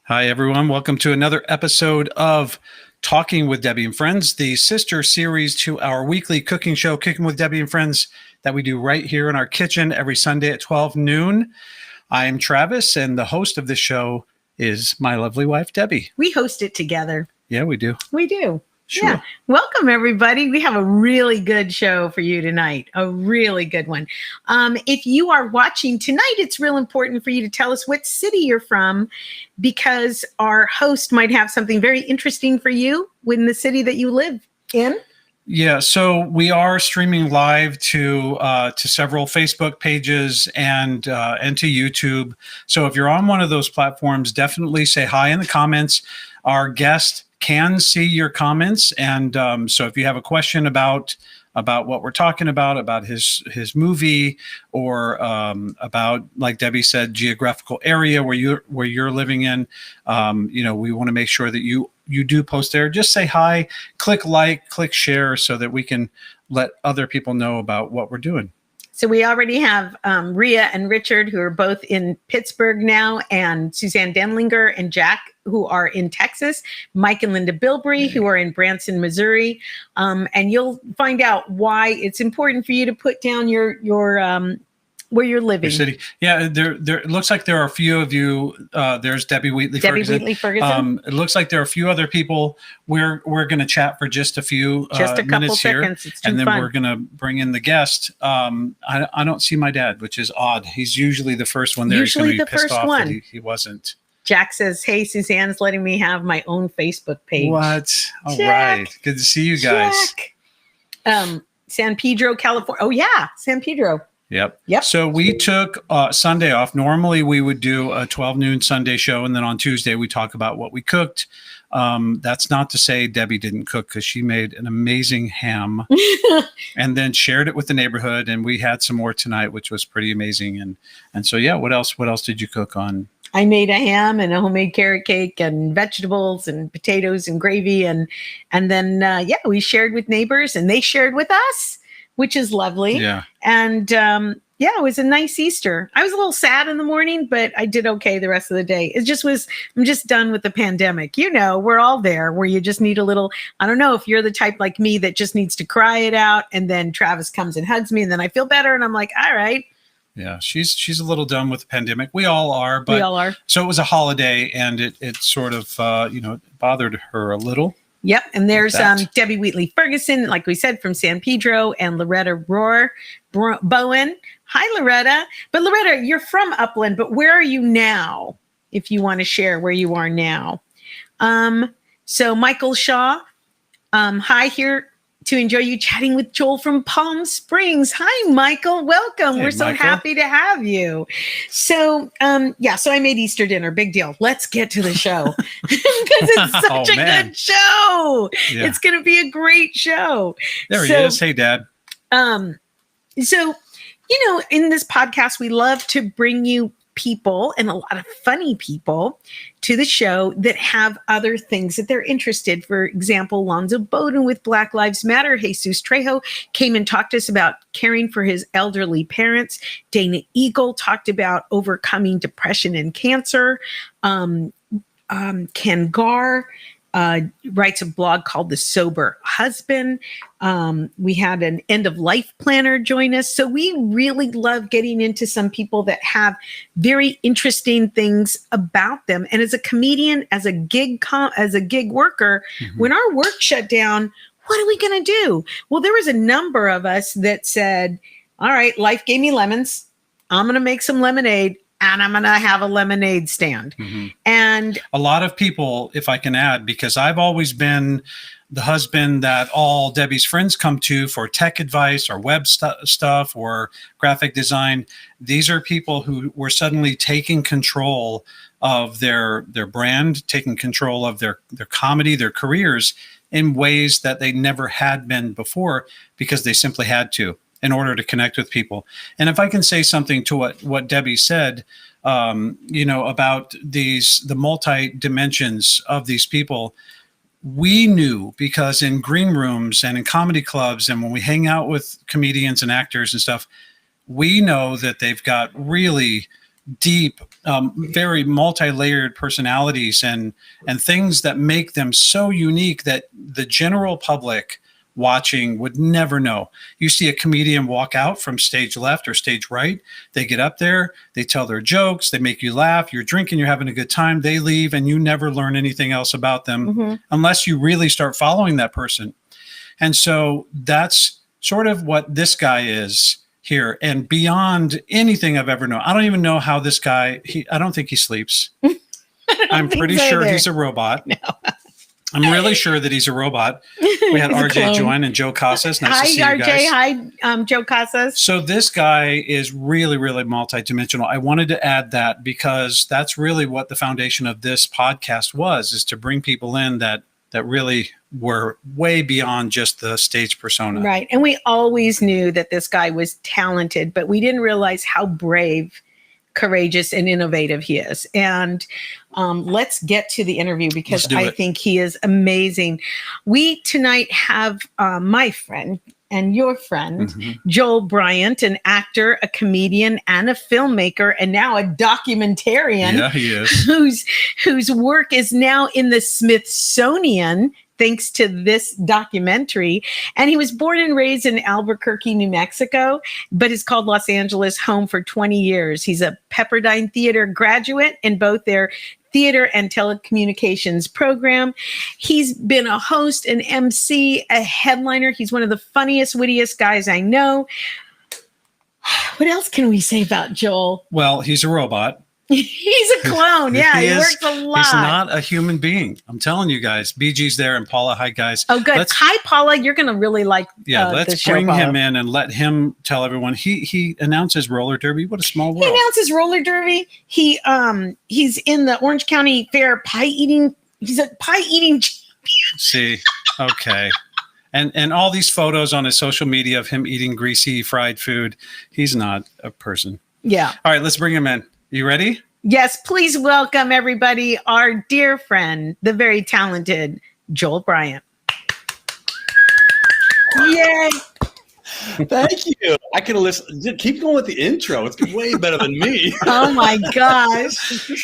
Hi, everyone. Welcome to another episode of Talking with Debi and Friends, the sister series to our weekly cooking show, Cooking with Debi and Friends, that we do right here in our kitchen every Sunday at 12 noon. I am Travis, and the host of this show is my lovely wife, Debi. We host it together. Yeah, we do. We do. Sure. Yeah. Welcome, everybody. We have a really good show for you tonight. A really good one. If you are watching tonight, it's real important for you to tell us what city you're from, because our host might have something very interesting for you in the city that you live in. Yeah, so we are streaming live to several Facebook pages and to YouTube. So if you're on one of those platforms, definitely say hi in the comments. Our guest can see your comments, and so if you have a question about what we're talking about his movie, or about, like Debi said, geographical area where you're living in, we want to make sure that you do post there. Just say hi, click like, click share, so that we can let other people know about what we're doing. So we already have Rhea and Richard, who are both in Pittsburgh now, and Suzanne Denlinger and Jack, who are in Texas, Mike and Linda Bilbrey, who are in Branson, Missouri. And you'll find out why it's important for you to put down your where you're living. Your city. Yeah, there. It looks like there are a few of you. There's Debi Wheatley-Ferguson. It looks like there are a few other people. We're going to chat for just a few minutes here, and then we're going to bring in the guest. I don't see my dad, which is odd. He's usually the first one there. Usually He's the first off one. That he wasn't. Jack says, "Hey, Suzanne's letting me have my own Facebook page." What? All Jack, right. Good to see you guys. Jack. San Pedro, California. Oh yeah, San Pedro. Yep. Yep. So we took Sunday off. Normally we would do a 12 noon Sunday show, and then on Tuesday we talk about what we cooked. That's not to say Debi didn't cook, because she made an amazing ham and then shared it with the neighborhood, and we had some more tonight, which was pretty amazing. And so, yeah, what else did you cook on? I made a ham and a homemade carrot cake and vegetables and potatoes and gravy. And then, we shared with neighbors, and they shared with us, which is lovely. Yeah. And it was a nice Easter. I was a little sad in the morning, but I did okay the rest of the day. I'm just done with the pandemic. We're all there, where you just need a little, I don't know if you're the type like me that just needs to cry it out. And then Travis comes and hugs me, and then I feel better. And I'm like, all right. Yeah, she's a little done with the pandemic. We all are. But we all are. So it was a holiday, and it sort of, bothered her a little. Yep. And there's Debi Wheatley-Ferguson, like we said, from San Pedro, and Loretta Bowen. Hi, Loretta. But Loretta, you're from Upland, but where are you now, if you want to share where you are now? So Michael Shaw, hi, here to enjoy you chatting with Joel from Palm Springs. Hi, Michael. Welcome. Hey, we're so happy to have you. So, so I made Easter dinner. Big deal. Let's get to the show, because it's such a good show. Yeah. It's going to be a great show. There he is. Hey, Dad. So, in this podcast, we love to bring you people, and a lot of funny people, to the show that have other things that they're interested. For example, Lonzo Bowden with Black Lives Matter. Jesus Trejo came and talked to us about caring for his elderly parents. Dana Eagle talked about overcoming depression and cancer. Ken Garr writes a blog called The Sober Husband. We had an end of life planner join us. So we really love getting into some people that have very interesting things about them. And as a comedian, as a gig worker, when our work shut down, what are we going to do? Well, there was a number of us that said, all right, life gave me lemons. I'm going to make some lemonade, and I'm going to have a lemonade stand. And a lot of people, if I can add, because I've always been the husband that all Debi's friends come to for tech advice or web stuff or graphic design. These are people who were suddenly taking control of their brand, taking control of their comedy, their careers, in ways that they never had been before, because they simply had to, in order to connect with people. And if I can say something to what Debi said, about the multi-dimensions of these people, we knew, because in green rooms and in comedy clubs, and when we hang out with comedians and actors and stuff, we know that they've got really deep, very multi-layered personalities and things that make them so unique that the general public watching would never know. You see a comedian walk out from stage left or stage right, they get up there, they tell their jokes, they make you laugh, you're drinking, you're having a good time, they leave, and you never learn anything else about them unless you really start following that person. And so that's sort of what this guy is here, and beyond anything I've ever known. I don't even know how this guy, I don't think he sleeps. I'm pretty sure he's a robot. No. I'm really sure that he's a robot. We had RJ join and Joe Casas. Nice to see you guys. Hi, RJ. Hi, Joe Casas. So this guy is really, really multidimensional. I wanted to add that because that's really what the foundation of this podcast was, is to bring people in that really were way beyond just the stage persona. Right. And we always knew that this guy was talented, but we didn't realize how brave, courageous, and innovative he is. And let's get to the interview because I think he is amazing. We tonight have my friend and your friend, Joel Bryant, an actor, a comedian, and a filmmaker, and now a documentarian. Yeah, he is. Whose work is now in the Smithsonian, thanks to this documentary. And he was born and raised in Albuquerque, New Mexico, but has called Los Angeles home for 20 years. He's a Pepperdine Theater graduate in both their theater and telecommunications program. He's been a host, an MC, a headliner. He's one of the funniest, wittiest guys I know. What else can we say about Joel? Well, he's a robot. He's a clone. Yeah, he works a lot. He's not a human being. I'm telling you guys. BG's there and Paula. Hi, guys. Oh, good. Hi, Paula. You're going to really like let's bring him in and let him tell everyone. He announces roller derby. What a small world. He announces roller derby. He's in the Orange County Fair pie eating. He's a pie eating champion. See, okay. And all these photos on his social media of him eating greasy fried food. He's not a person. Yeah. All right, let's bring him in. You ready? Yes, please welcome everybody, our dear friend, the very talented Joel Bryant. Yay. Thank you. I can listen. Keep going with the intro. It's way better than me. Oh my gosh.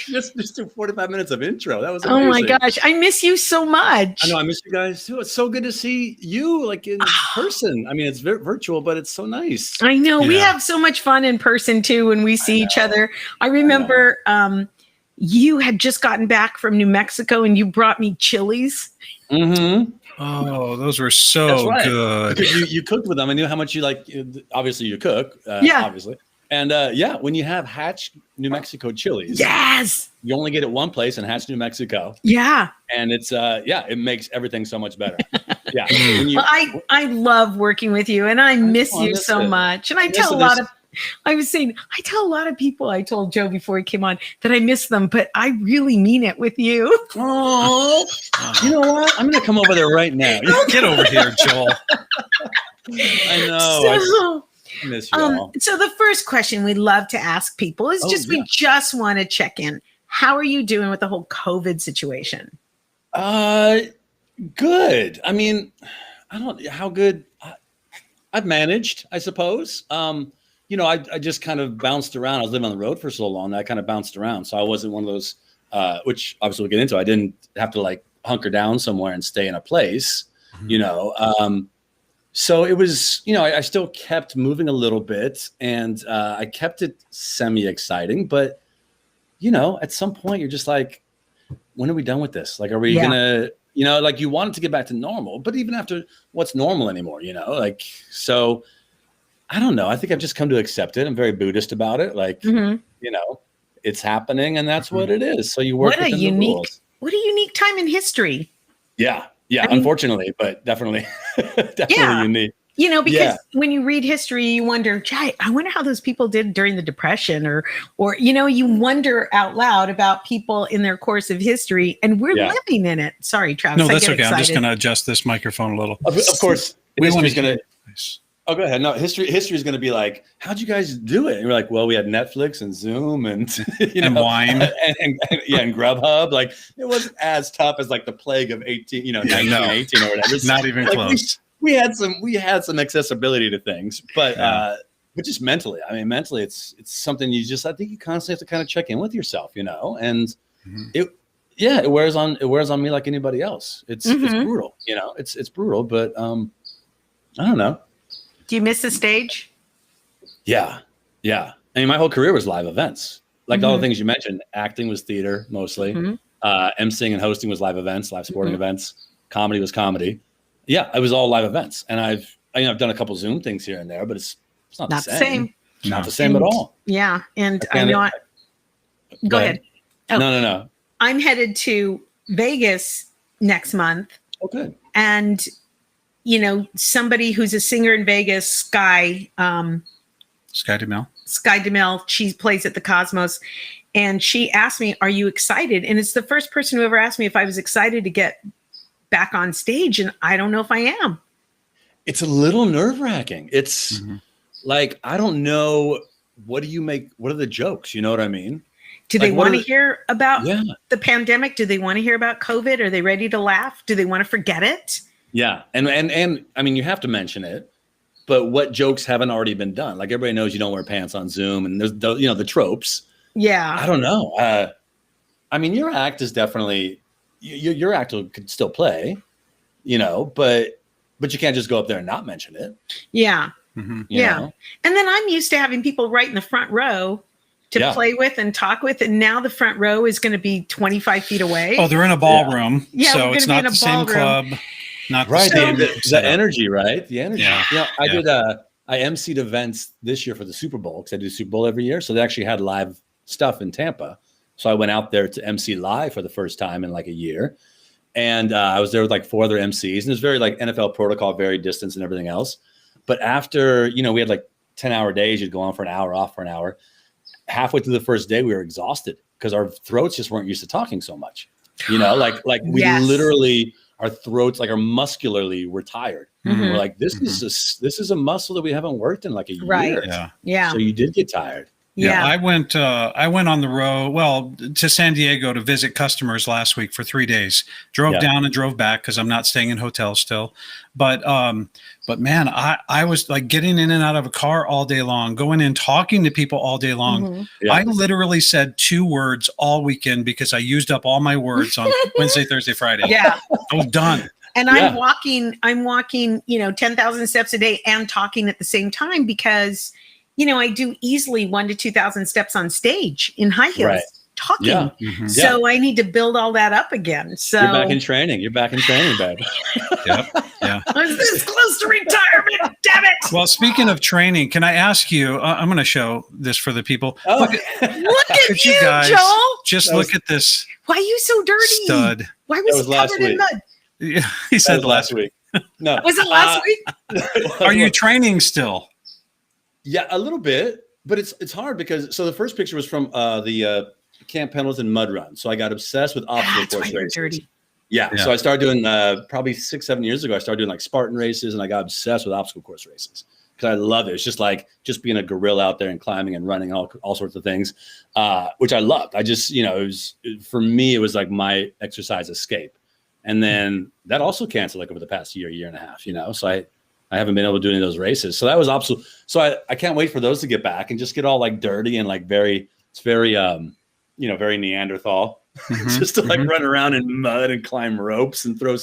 just do 45 minutes of intro. That was amazing. Oh my gosh. I miss you so much. I know. I miss you guys too. It's so good to see you like in person. I mean, it's virtual, but it's so nice. I know. Yeah. We have so much fun in person too when we see each other. I remember you had just gotten back from New Mexico and you brought me chilies. Mm-hmm. Oh, those were so good. Because you cooked with them. I knew how much you like. Obviously, you cook. Obviously. And when you have Hatch, New Mexico chilies. Yes. You only get it one place in Hatch, New Mexico. Yeah. And it's, it makes everything so much better. Yeah. Well, I love working with you and I miss you so much. And I tell a lot of people, I told Joe before he came on that I miss them, but I really mean it with you. Oh, you know what? I'm going to come over there right now. Get over here, Joel. I know. I miss you all. So the first question we love to ask people is we just want to check in. How are you doing with the whole COVID situation? Good. I mean, I don't how good. I've managed, I suppose. I just kind of bounced around. I was living on the road for so long that I kind of bounced around. So I wasn't one of those, which obviously we'll get into. I didn't have to like hunker down somewhere and stay in a place, So it was, I still kept moving a little bit and I kept it semi-exciting. But, at some point you're just like, when are we done with this? Like, are we going to, like you want it to get back to normal, but even after what's normal anymore, so I don't know. I think I've just come to accept it. I'm very Buddhist about it. Like, it's happening and that's what it is. So you work within the rules. What a unique time in history. Yeah. Yeah. Unfortunately, but definitely unique. Because when you read history, you wonder, I wonder how those people did during the Depression or, you wonder out loud about people in their course of history and we're living in it. Sorry, Travis. No, that's okay. I'm just going to adjust this microphone a little. Of course. History's going to. Oh, go ahead. No, history is going to be like, how'd you guys do it? And we're like, well, we had Netflix and Zoom and and wine and Grubhub. Like it wasn't as tough as like the plague of 1918 or whatever. Not even close. We had some accessibility to things, but but just mentally. I mean, mentally, it's something I think you constantly have to kind of check in with yourself, and it wears on me like anybody else. It's brutal, it's brutal, but I don't know. Do you miss the stage? Yeah. I mean, my whole career was live events. Like all the things you mentioned, acting was theater mostly. MCing and hosting was live events, live sporting events. Comedy was comedy. Yeah, it was all live events. And I've done a couple Zoom things here and there, but it's not the same. Not the same at all. Yeah. And I know go ahead. Oh, No. I'm headed to Vegas next month. Oh, good. And, somebody who's a singer in Vegas, Sky DeMille, she plays at the Cosmos. And she asked me, are you excited? And it's the first person who ever asked me if I was excited to get back on stage. And I don't know if I am. It's a little nerve-wracking. It's like, I don't know. What do you make? What are the jokes? You know what I mean? Do they want to hear about the pandemic? Do they want to hear about COVID? Are they ready to laugh? Do they want to forget it? Yeah. And I mean, you have to mention it, but what jokes haven't already been done? Like everybody knows you don't wear pants on Zoom and there's the tropes. Yeah. I don't know. I mean, your act is definitely, your act could still play, but you can't just go up there and not mention it. Yeah. You know? And then I'm used to having people right in the front row to play with and talk with. And now the front row is going to be 25 feet away. Oh, they're in a ballroom. Yeah, so it's not the same club. Not right. the same. The energy, right? The energy. Yeah. I emceed events this year for the Super Bowl because I do Super Bowl every year. So they actually had live stuff in Tampa. So I went out there to MC live for the first time in like a year. And I was there with like 4 other MCs. And it was very like NFL protocol, very distance and everything else. But after, we had like 10-hour days. You'd go on for an hour, off for an hour. Halfway through the first day, we were exhausted because our throats just weren't used to talking so much. Like we literally, our throats like are muscularly, we're tired. We're like, this is a muscle that we haven't worked in like a year. Yeah. So you did get tired. Yeah, I went on the road, to San Diego to visit customers last week for 3 days. Drove down and drove back because I'm not staying in hotels still. But man, I was like getting in and out of a car all day long, going in, talking to people all day long. I literally said 2 words all weekend because I used up all my words on Wednesday, Thursday, Friday. Yeah. I was done. And I'm walking, 10,000 steps a day and talking at the same time because I do easily 1,000 to 2,000 steps on stage in high heels talking. Yeah. So I need to build all that up again. So you're back in training. babe. Yeah. I'm this close to retirement, damn it. Well, speaking of training, can I ask you, I'm going to show this for the people. Oh. Look at you guys. Joel. Just look at this. Why are you so dirty? Stud. Why was he covered in mud? Yeah, he said last week. No. Was it last week? Are you training still? Yeah, a little bit, but it's hard because the first picture was from the Camp Pendleton mud run. So I got obsessed with obstacle course races. Dirty. Yeah. So I started doing probably 6-7 years ago. I started doing like Spartan races, and I got obsessed with obstacle course races because I love it. It's just like being a gorilla out there and climbing and running all sorts of things, which I loved. I just for me it was like my exercise escape, and then that also canceled like over the past year and a half. So I haven't been able to do any of those races. So that was absolute. So I can't wait for those to get back and just get all like dirty and like very very Neanderthal, just to like run around in mud and climb ropes and throw,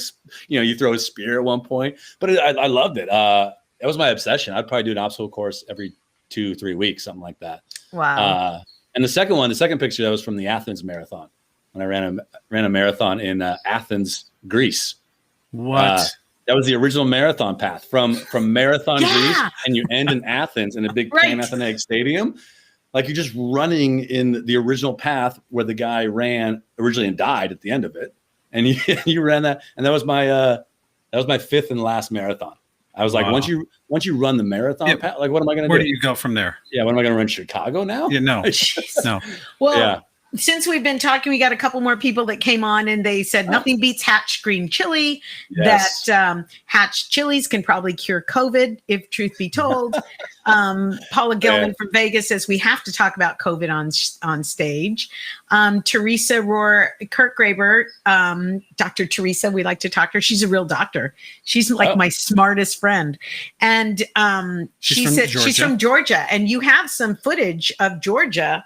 you throw a spear at one point. But I loved it. That was my obsession. I'd probably do an obstacle course every 2-3 weeks, something like that. Wow. And the second picture, that was from the Athens Marathon when I ran a marathon in Athens, Greece. What? That was the original marathon path from Marathon, Greece, and you end in Athens in a big Panathenaic stadium. Like you're just running in the original path where the guy ran originally and died at the end of it, and you ran that. And that was my 5th and last marathon. I was like, once you run the marathon path, like what am I going to do? Where do you go from there? Yeah, what am I going to run Chicago now? Yeah, no. Well, since we've been talking, we got a couple more people that came on and they said nothing beats Hatch green chili. Yes. That Hatch chilies can probably cure COVID, if truth be told. Paula Gilman from Vegas says we have to talk about COVID on stage. Teresa Rohr Kirkgraber, Dr. Teresa, we like to talk to her. She's a real doctor. She's like my smartest friend. And she said she's from Georgia, and you have some footage of Georgia.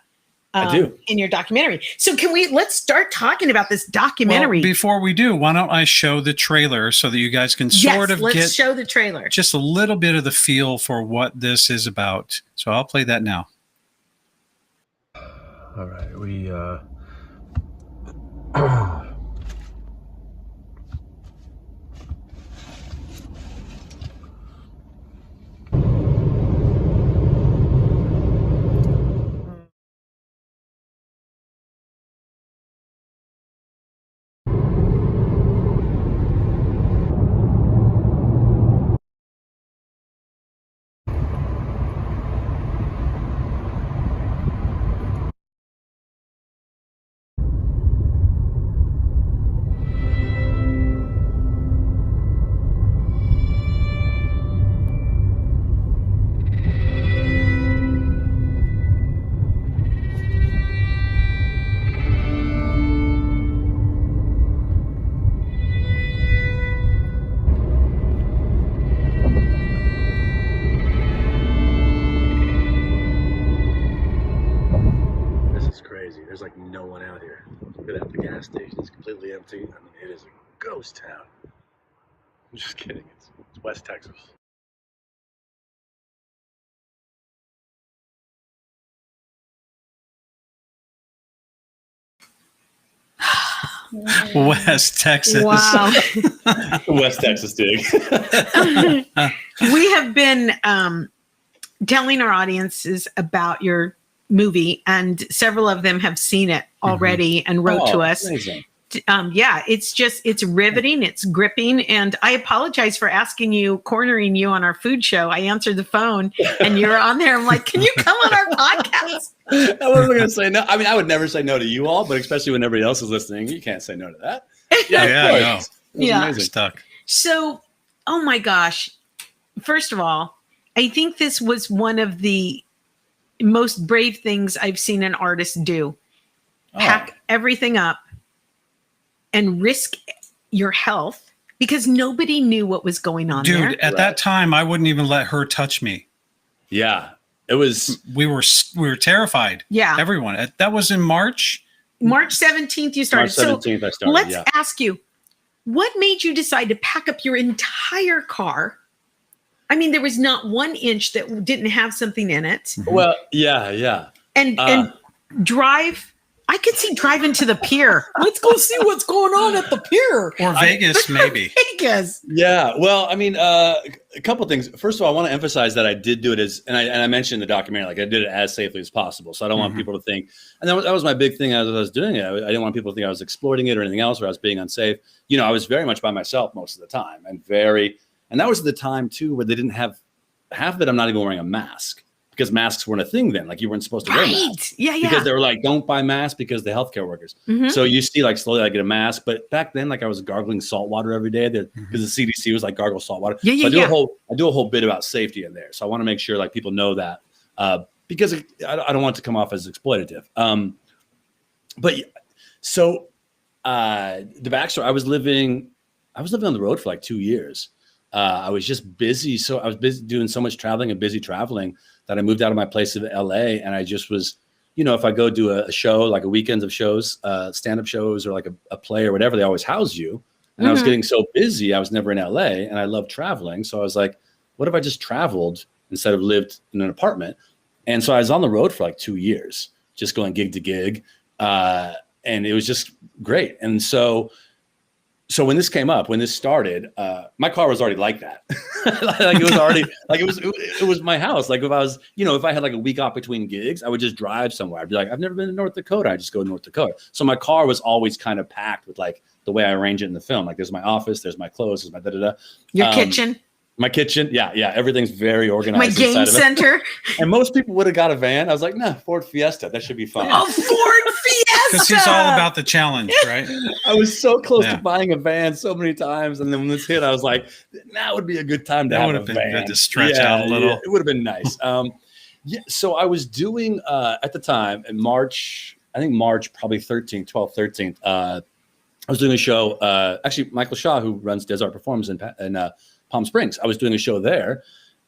I do. In your documentary. So let's start talking about this documentary. Well, before we do, why don't I show the trailer so that you guys can sort of let's show the trailer. Just a little bit of the feel for what this is about. So I'll play that now. All right, we there's like no one out here. Look at the gas station. It's completely empty. I mean, it is a ghost town. I'm just kidding. It's West Texas. West Texas. Wow. West Texas dig. We have been telling our audiences about your movie, and several of them have seen it already and wrote to us. Amazing. Yeah, it's riveting, it's gripping, and I apologize for cornering you on our food show. I answered the phone and you're on there. I'm like, can you come on our podcast? I wasn't going to say no. I mean, I would never say no to you all, but especially when everybody else is listening, you can't say no to that. Yeah, Yeah. Stuck. So, oh my gosh. First of all, I think this was one of the most brave things I've seen an artist do. Pack everything up and risk your health because nobody knew what was going on there. Dude, at that time, I wouldn't even let her touch me. Yeah, it was. We were terrified. Yeah. Everyone. That was in March. March 17th, you started. March 17th, I started. Let's ask you, what made you decide to pack up your entire car? I mean, there was not 1 inch that didn't have something in it. Well, yeah. And drive. I could see driving to the pier. Let's go see what's going on at the pier. Or Vegas, maybe. Vegas. Yeah. Well, I mean, a couple things. First of all, I want to emphasize that I did do it and I mentioned in the documentary, like I did it as safely as possible. So I don't want people to think, and that was my big thing as I was doing it. I didn't want people to think I was exploiting it or anything else, or I was being unsafe. You know, I was very much by myself most of the time, and that was the time too where they didn't have half of it. I'm not even wearing a mask. Because masks weren't a thing then. Like you weren't supposed to wear masks. Yeah. Because they were like, don't buy masks because the healthcare workers. So you see like slowly I get a mask. But back then, like I was gargling salt water every day because the CDC was like gargle salt water. So I do a whole bit about safety in there. So I want to make sure like people know that because I don't want it to come off as exploitative. But so the backstory, I was living on the road for like 2 years. I was just busy. So I was busy doing so much traveling and busy traveling that I moved out of my place in LA. And I just was, you know, if I go do a show, like a weekend of shows, stand-up shows or like a play or whatever, they always house you. And I was getting so busy. I was never in LA and I love traveling. So I was like, what if I just traveled instead of lived in an apartment? And so I was on the road for like 2 years, just going gig to gig. And it was just great. And so when this came up, when this started, my car was already like that. Like it was already like it was my house. Like if I was, you know, if I had like a week off between gigs, I would just drive somewhere. I'd be like, I've never been to North Dakota. I just go to North Dakota. So my car was always kind of packed with like the way I arrange it in the film. Like there's my office, there's my clothes, there's my da-da-da. Your kitchen. My kitchen. Yeah. Everything very organized. My game center. And most people would have got a van. I was like, no, Ford Fiesta. That should be fun. Oh, Ford Fiesta. Because he's all about the challenge, right? I was so close Yeah. to buying a van so many times, and then when this hit, I was like, "That would be a good time to That have would a have been van. good to stretch out a little. It would have been nice." Yeah. So I was doing at the time in March, I think March, probably 13th, 12th, 13th. I was doing a show. Actually, Michael Shaw, who runs Desert Performance in Palm Springs, I was doing a show there,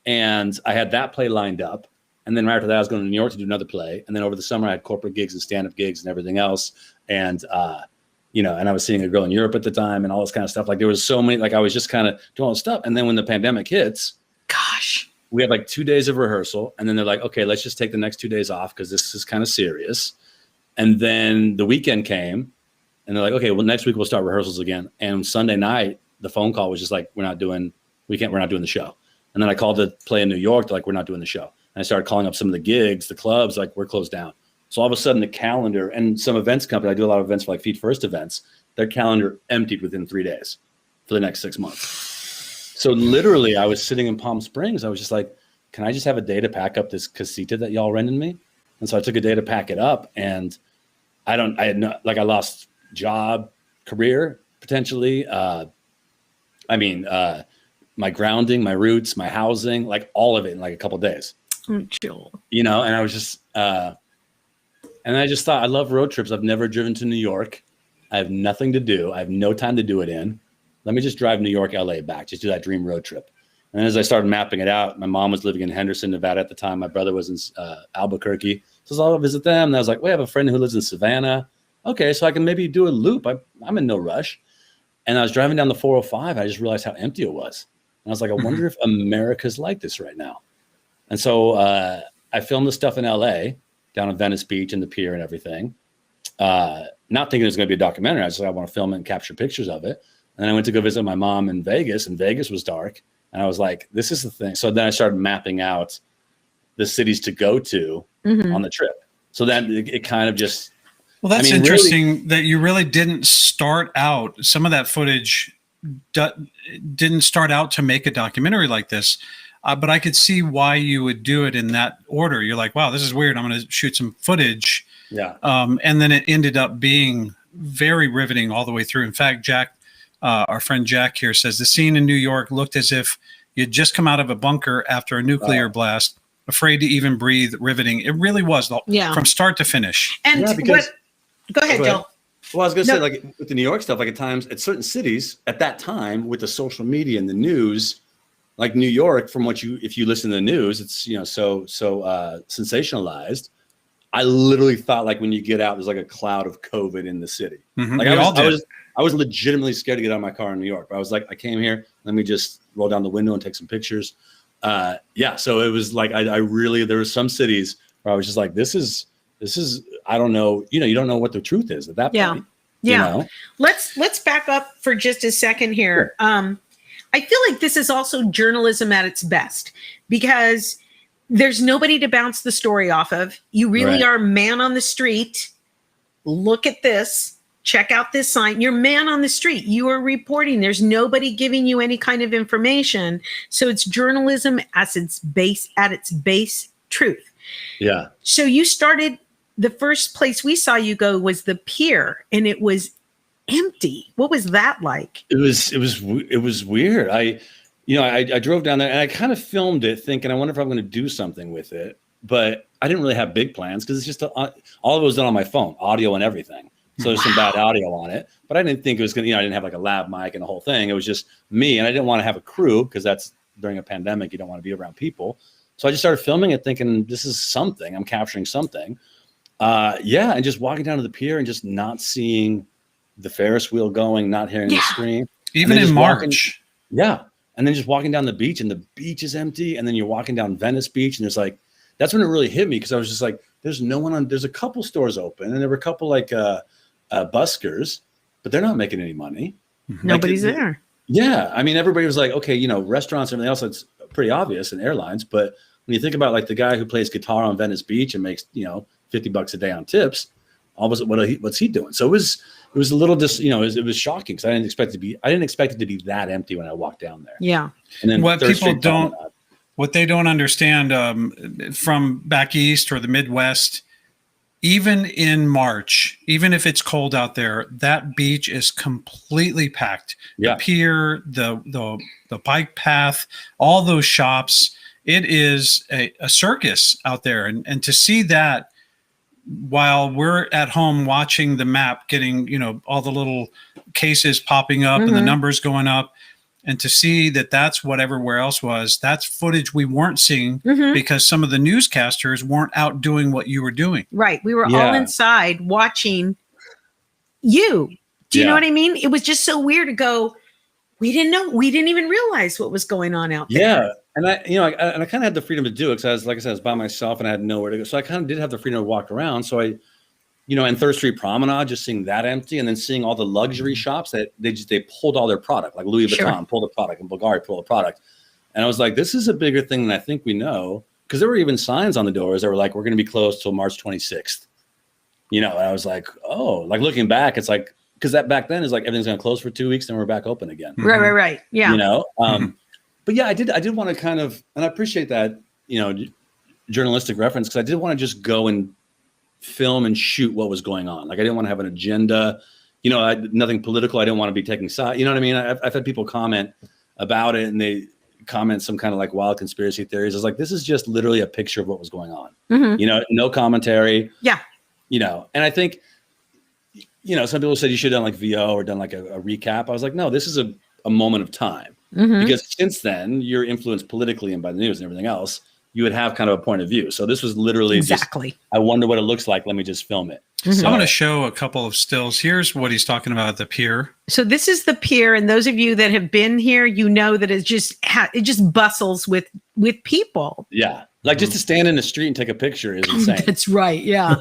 and I had that play lined up. And then right after that, I was going to New York to do another play. And then over the summer, I had corporate gigs and stand-up gigs and everything else. And, and I was seeing a girl in Europe at the time and all this kind of stuff. Like there was so many, like I was just kind of doing all this stuff. And then when the pandemic hits, Gosh. we had like 2 days of rehearsal. And then they're like, okay, let's just take the next 2 days off because this is kind of serious. And then the weekend came and they're like, okay, well, next week we'll start rehearsals again. And Sunday night, the phone call was just like, we're not doing the show. And then I called the play in New York. They're like, we're not doing the show. And I started calling up some of the gigs, the clubs, like we're closed down. So all of a sudden the calendar and some events company, I do a lot of events for like Feet First events, their calendar emptied within 3 days for the next 6 months. So literally I was sitting in Palm Springs. I was just like, can I just have a day to pack up this casita that y'all rented me? And so I took a day to pack it up, and I lost job, career, potentially. My grounding, my roots, my housing, like all of it in like a couple of days. Oh, Joel. And I was just, and I just thought, I love road trips. I've never driven to New York. I have nothing to do. I have no time to do it in. Let me just drive New York, LA back, just do that dream road trip. And as I started mapping it out, my mom was living in Henderson, Nevada at the time. My brother was in Albuquerque. So I'll visit them. And I was like, well, I have a friend who lives in Savannah. Okay, so I can maybe do a loop. I'm in no rush. And I was driving down the 405. I just realized how empty it was. And I was like, I wonder if America's like this right now. And so I filmed the stuff in LA, down on Venice Beach and the pier and everything. Not thinking it was going to be a documentary. I was like, I want to film it and capture pictures of it. And then I went to go visit my mom in Vegas, and Vegas was dark. And I was like, this is the thing. So then I started mapping out the cities to go to on the trip. So then it kind of just. Well, that's interesting that you really didn't start out. Some of that footage didn't start out to make a documentary like this. But I could see why you would do it in that order. You're like, wow, this is weird. I'm going to shoot some footage. Yeah. And then it ended up being very riveting all the way through. In fact, Jack, our friend Jack here says the scene in New York looked as if you'd just come out of a bunker after a nuclear blast, afraid to even breathe, riveting. It really was from start to finish. And go ahead, Joel. Well, I was going to say, like with the New York stuff, like at times at certain cities at that time with the social media and the news, like New York, from if you listen to the news, it's, so sensationalized. I literally thought like when you get out, there's like a cloud of COVID in the city. Like I was legitimately scared to get out of my car in New York. But I was like, I came here, let me just roll down the window and take some pictures. So it was like, I really, there were some cities where I was just like, this is, I don't know, you don't know what the truth is at that point. Yeah. Let's back up for just a second here. I feel like this is also journalism at its best because there's nobody to bounce the story off of. You really are man on the street. Look at this. Check out this sign. You're man on the street. You are reporting. There's nobody giving you any kind of information. So it's journalism at its base truth. Yeah. So you started, the first place we saw you go was the pier, and it was empty. What was that like? It was weird. I drove down there and I kind of filmed it thinking, I wonder if I'm going to do something with it, but I didn't really have big plans because it's just all of it was done on my phone, audio and everything. So there's some bad audio on it, but I didn't think it was going to, I didn't have like a lab mic and the whole thing. It was just me, and I didn't want to have a crew because that's during a pandemic. You don't want to be around people. So I just started filming it thinking this is something, I'm capturing something. And just walking down to the pier and just not seeing the Ferris wheel going, not hearing the scream. Even in March. And then just walking down the beach, and the beach is empty. And then you're walking down Venice Beach, and there's like, that's when it really hit me, because I was just like, there's no one on, there's a couple stores open, and there were a couple like buskers, but they're not making any money. Nobody's there. Yeah. I mean, everybody was like, okay, restaurants and everything else, it's pretty obvious, and airlines. But when you think about like the guy who plays guitar on Venice Beach and makes, $50 a day on tips, what's he doing? So it was a little it was shocking because I didn't expect it to be that empty when I walked down there. Yeah. And then what they don't understand from back east or the Midwest, even in March, even if it's cold out there, that beach is completely packed. Yeah. The pier, the bike path, all those shops. It is a circus out there. And to see that while we're at home watching the map, getting, all the little cases popping up and the numbers going up, and to see that that's what everywhere else was, that's footage we weren't seeing because some of the newscasters weren't out doing what you were doing. Right. We were all inside watching you. Do you know what I mean? It was just so weird to go, we didn't know. We didn't even realize what was going on out there. Yeah. And I kind of had the freedom to do it because like I said, I was by myself and I had nowhere to go. So I kind of did have the freedom to walk around. So and Third Street Promenade, just seeing that empty and then seeing all the luxury shops that they pulled all their product, like Louis Vuitton pulled a product and Bulgari pulled a product. And I was like, this is a bigger thing than I think we know. Because there were even signs on the doors that were like, we're going to be closed till March 26th. And I was like, oh, like looking back, it's like, because that back then is like everything's going to close for 2 weeks, then we're back open again. Right. Yeah. But yeah, I did want to kind of, and I appreciate that, journalistic reference, because I did want to just go and film and shoot what was going on. Like I didn't want to have an agenda, nothing political. I didn't want to be taking side. You know what I mean? I've had people comment about it and they comment some kind of like wild conspiracy theories. I was like, this is just literally a picture of what was going on. No commentary. Yeah. And I think, some people said you should have done like VO or done like a recap. I was like, no, this is a moment of time. Because since then you're influenced politically and by the news and everything else, you would have kind of a point of view. So this was literally just, I wonder what it looks like. Let me just film it. So I'm going to show a couple of stills. Here's what he's talking about at the pier. So this is the pier. And those of you that have been here, that it just bustles with people. Yeah. Like just to stand in the street and take a picture is insane. That's right. Yeah.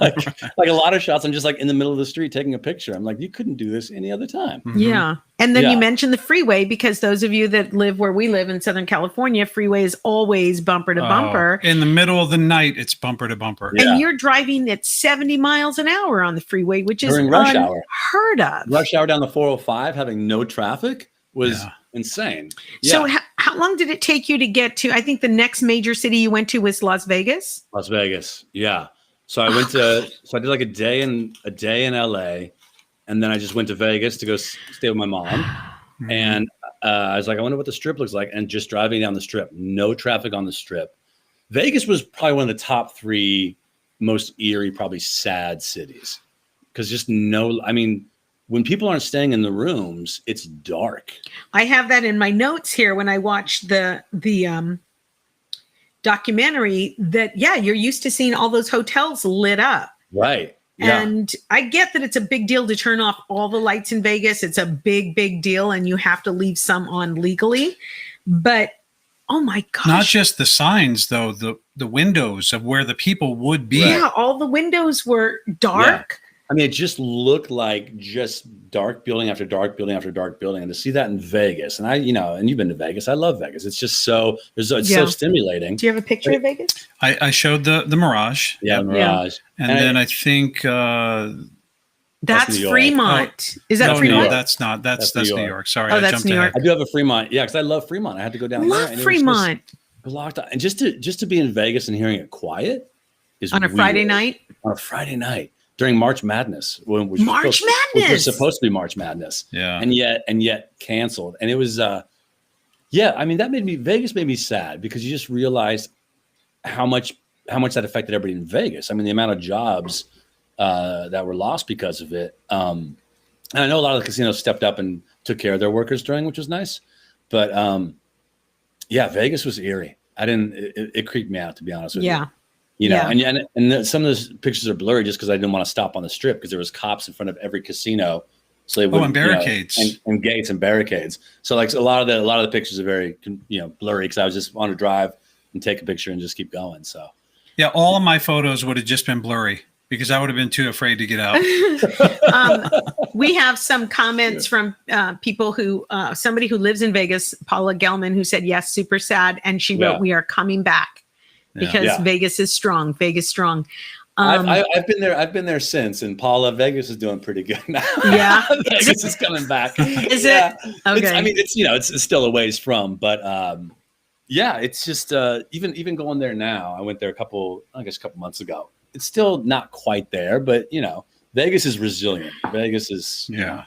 like a lot of shots, I'm just like in the middle of the street taking a picture. I'm like, you couldn't do this any other time. Yeah. And then you mentioned the freeway, because those of you that live where we live in Southern California, freeway is always bumper to bumper. In the middle of the night, it's bumper to bumper. Yeah. And you're driving at 70 miles an hour on the freeway, which is during rush hour. Unheard of. Rush hour down the 405, having no traffic was insane. Yeah. So how long did it take you to get to, I think the next major city you went to was Las Vegas? Las Vegas. Yeah. So I went so I did like a day in LA, and then I just went to Vegas to go stay with my mom. And I was like, I wonder what the strip looks like. And just driving down the strip, no traffic on the strip. Vegas was probably one of the top 3 most eerie, probably sad cities. Because when people aren't staying in the rooms, it's dark. I have that in my notes here when I watched the documentary that, you're used to seeing all those hotels lit up. Right. Yeah. And I get that it's a big deal to turn off all the lights in Vegas. It's a big, big deal. And you have to leave some on legally. But, oh my gosh. Not just the signs, though, the windows of where the people would be. Yeah, all the windows were dark. Yeah. I mean, it just looked like just dark building after dark building after dark building. And to see that in Vegas, and and you've been to Vegas, I love Vegas. It's just so so stimulating. Do you have a picture of Vegas? I showed the Mirage. Yeah, the Mirage. And then I think that's Fremont. Is that Fremont? No, that's not. That's New York. Sorry, I jumped New York. I do have a Fremont. Yeah, because I love Fremont. I had to go down there. Love Fremont. Blocked out. And just to be in Vegas and hearing it quiet is on a Friday night. On a Friday night. During March Madness, which Madness was supposed to be March Madness, and yet canceled. And it was, Vegas made me sad, because you just realized how much that affected everybody in Vegas. I mean, the amount of jobs that were lost because of it. And I know a lot of the casinos stepped up and took care of their workers during, which was nice. But Vegas was eerie. It creeped me out, to be honest with you. And some of those pictures are blurry just because I didn't want to stop on the strip, because there was cops in front of every casino. So they would, and barricades and gates and barricades. So like a lot of the pictures are very blurry, because I was just on to drive and take a picture and just keep going. So all of my photos would have just been blurry, because I would have been too afraid to get out. We have some comments from people who, somebody who lives in Vegas, Paula Gelman, who said, yes, super sad. And she wrote, we are coming back. Because Vegas is strong. Vegas strong. I've been there. I've been there since, and Paula, Vegas is doing pretty good now. Yeah, Vegas is coming back. Is it? Okay. It's still a ways from, but it's just even going there now. I went there a couple months ago, it's still not quite there, but you know, Vegas is resilient. Vegas is, you know,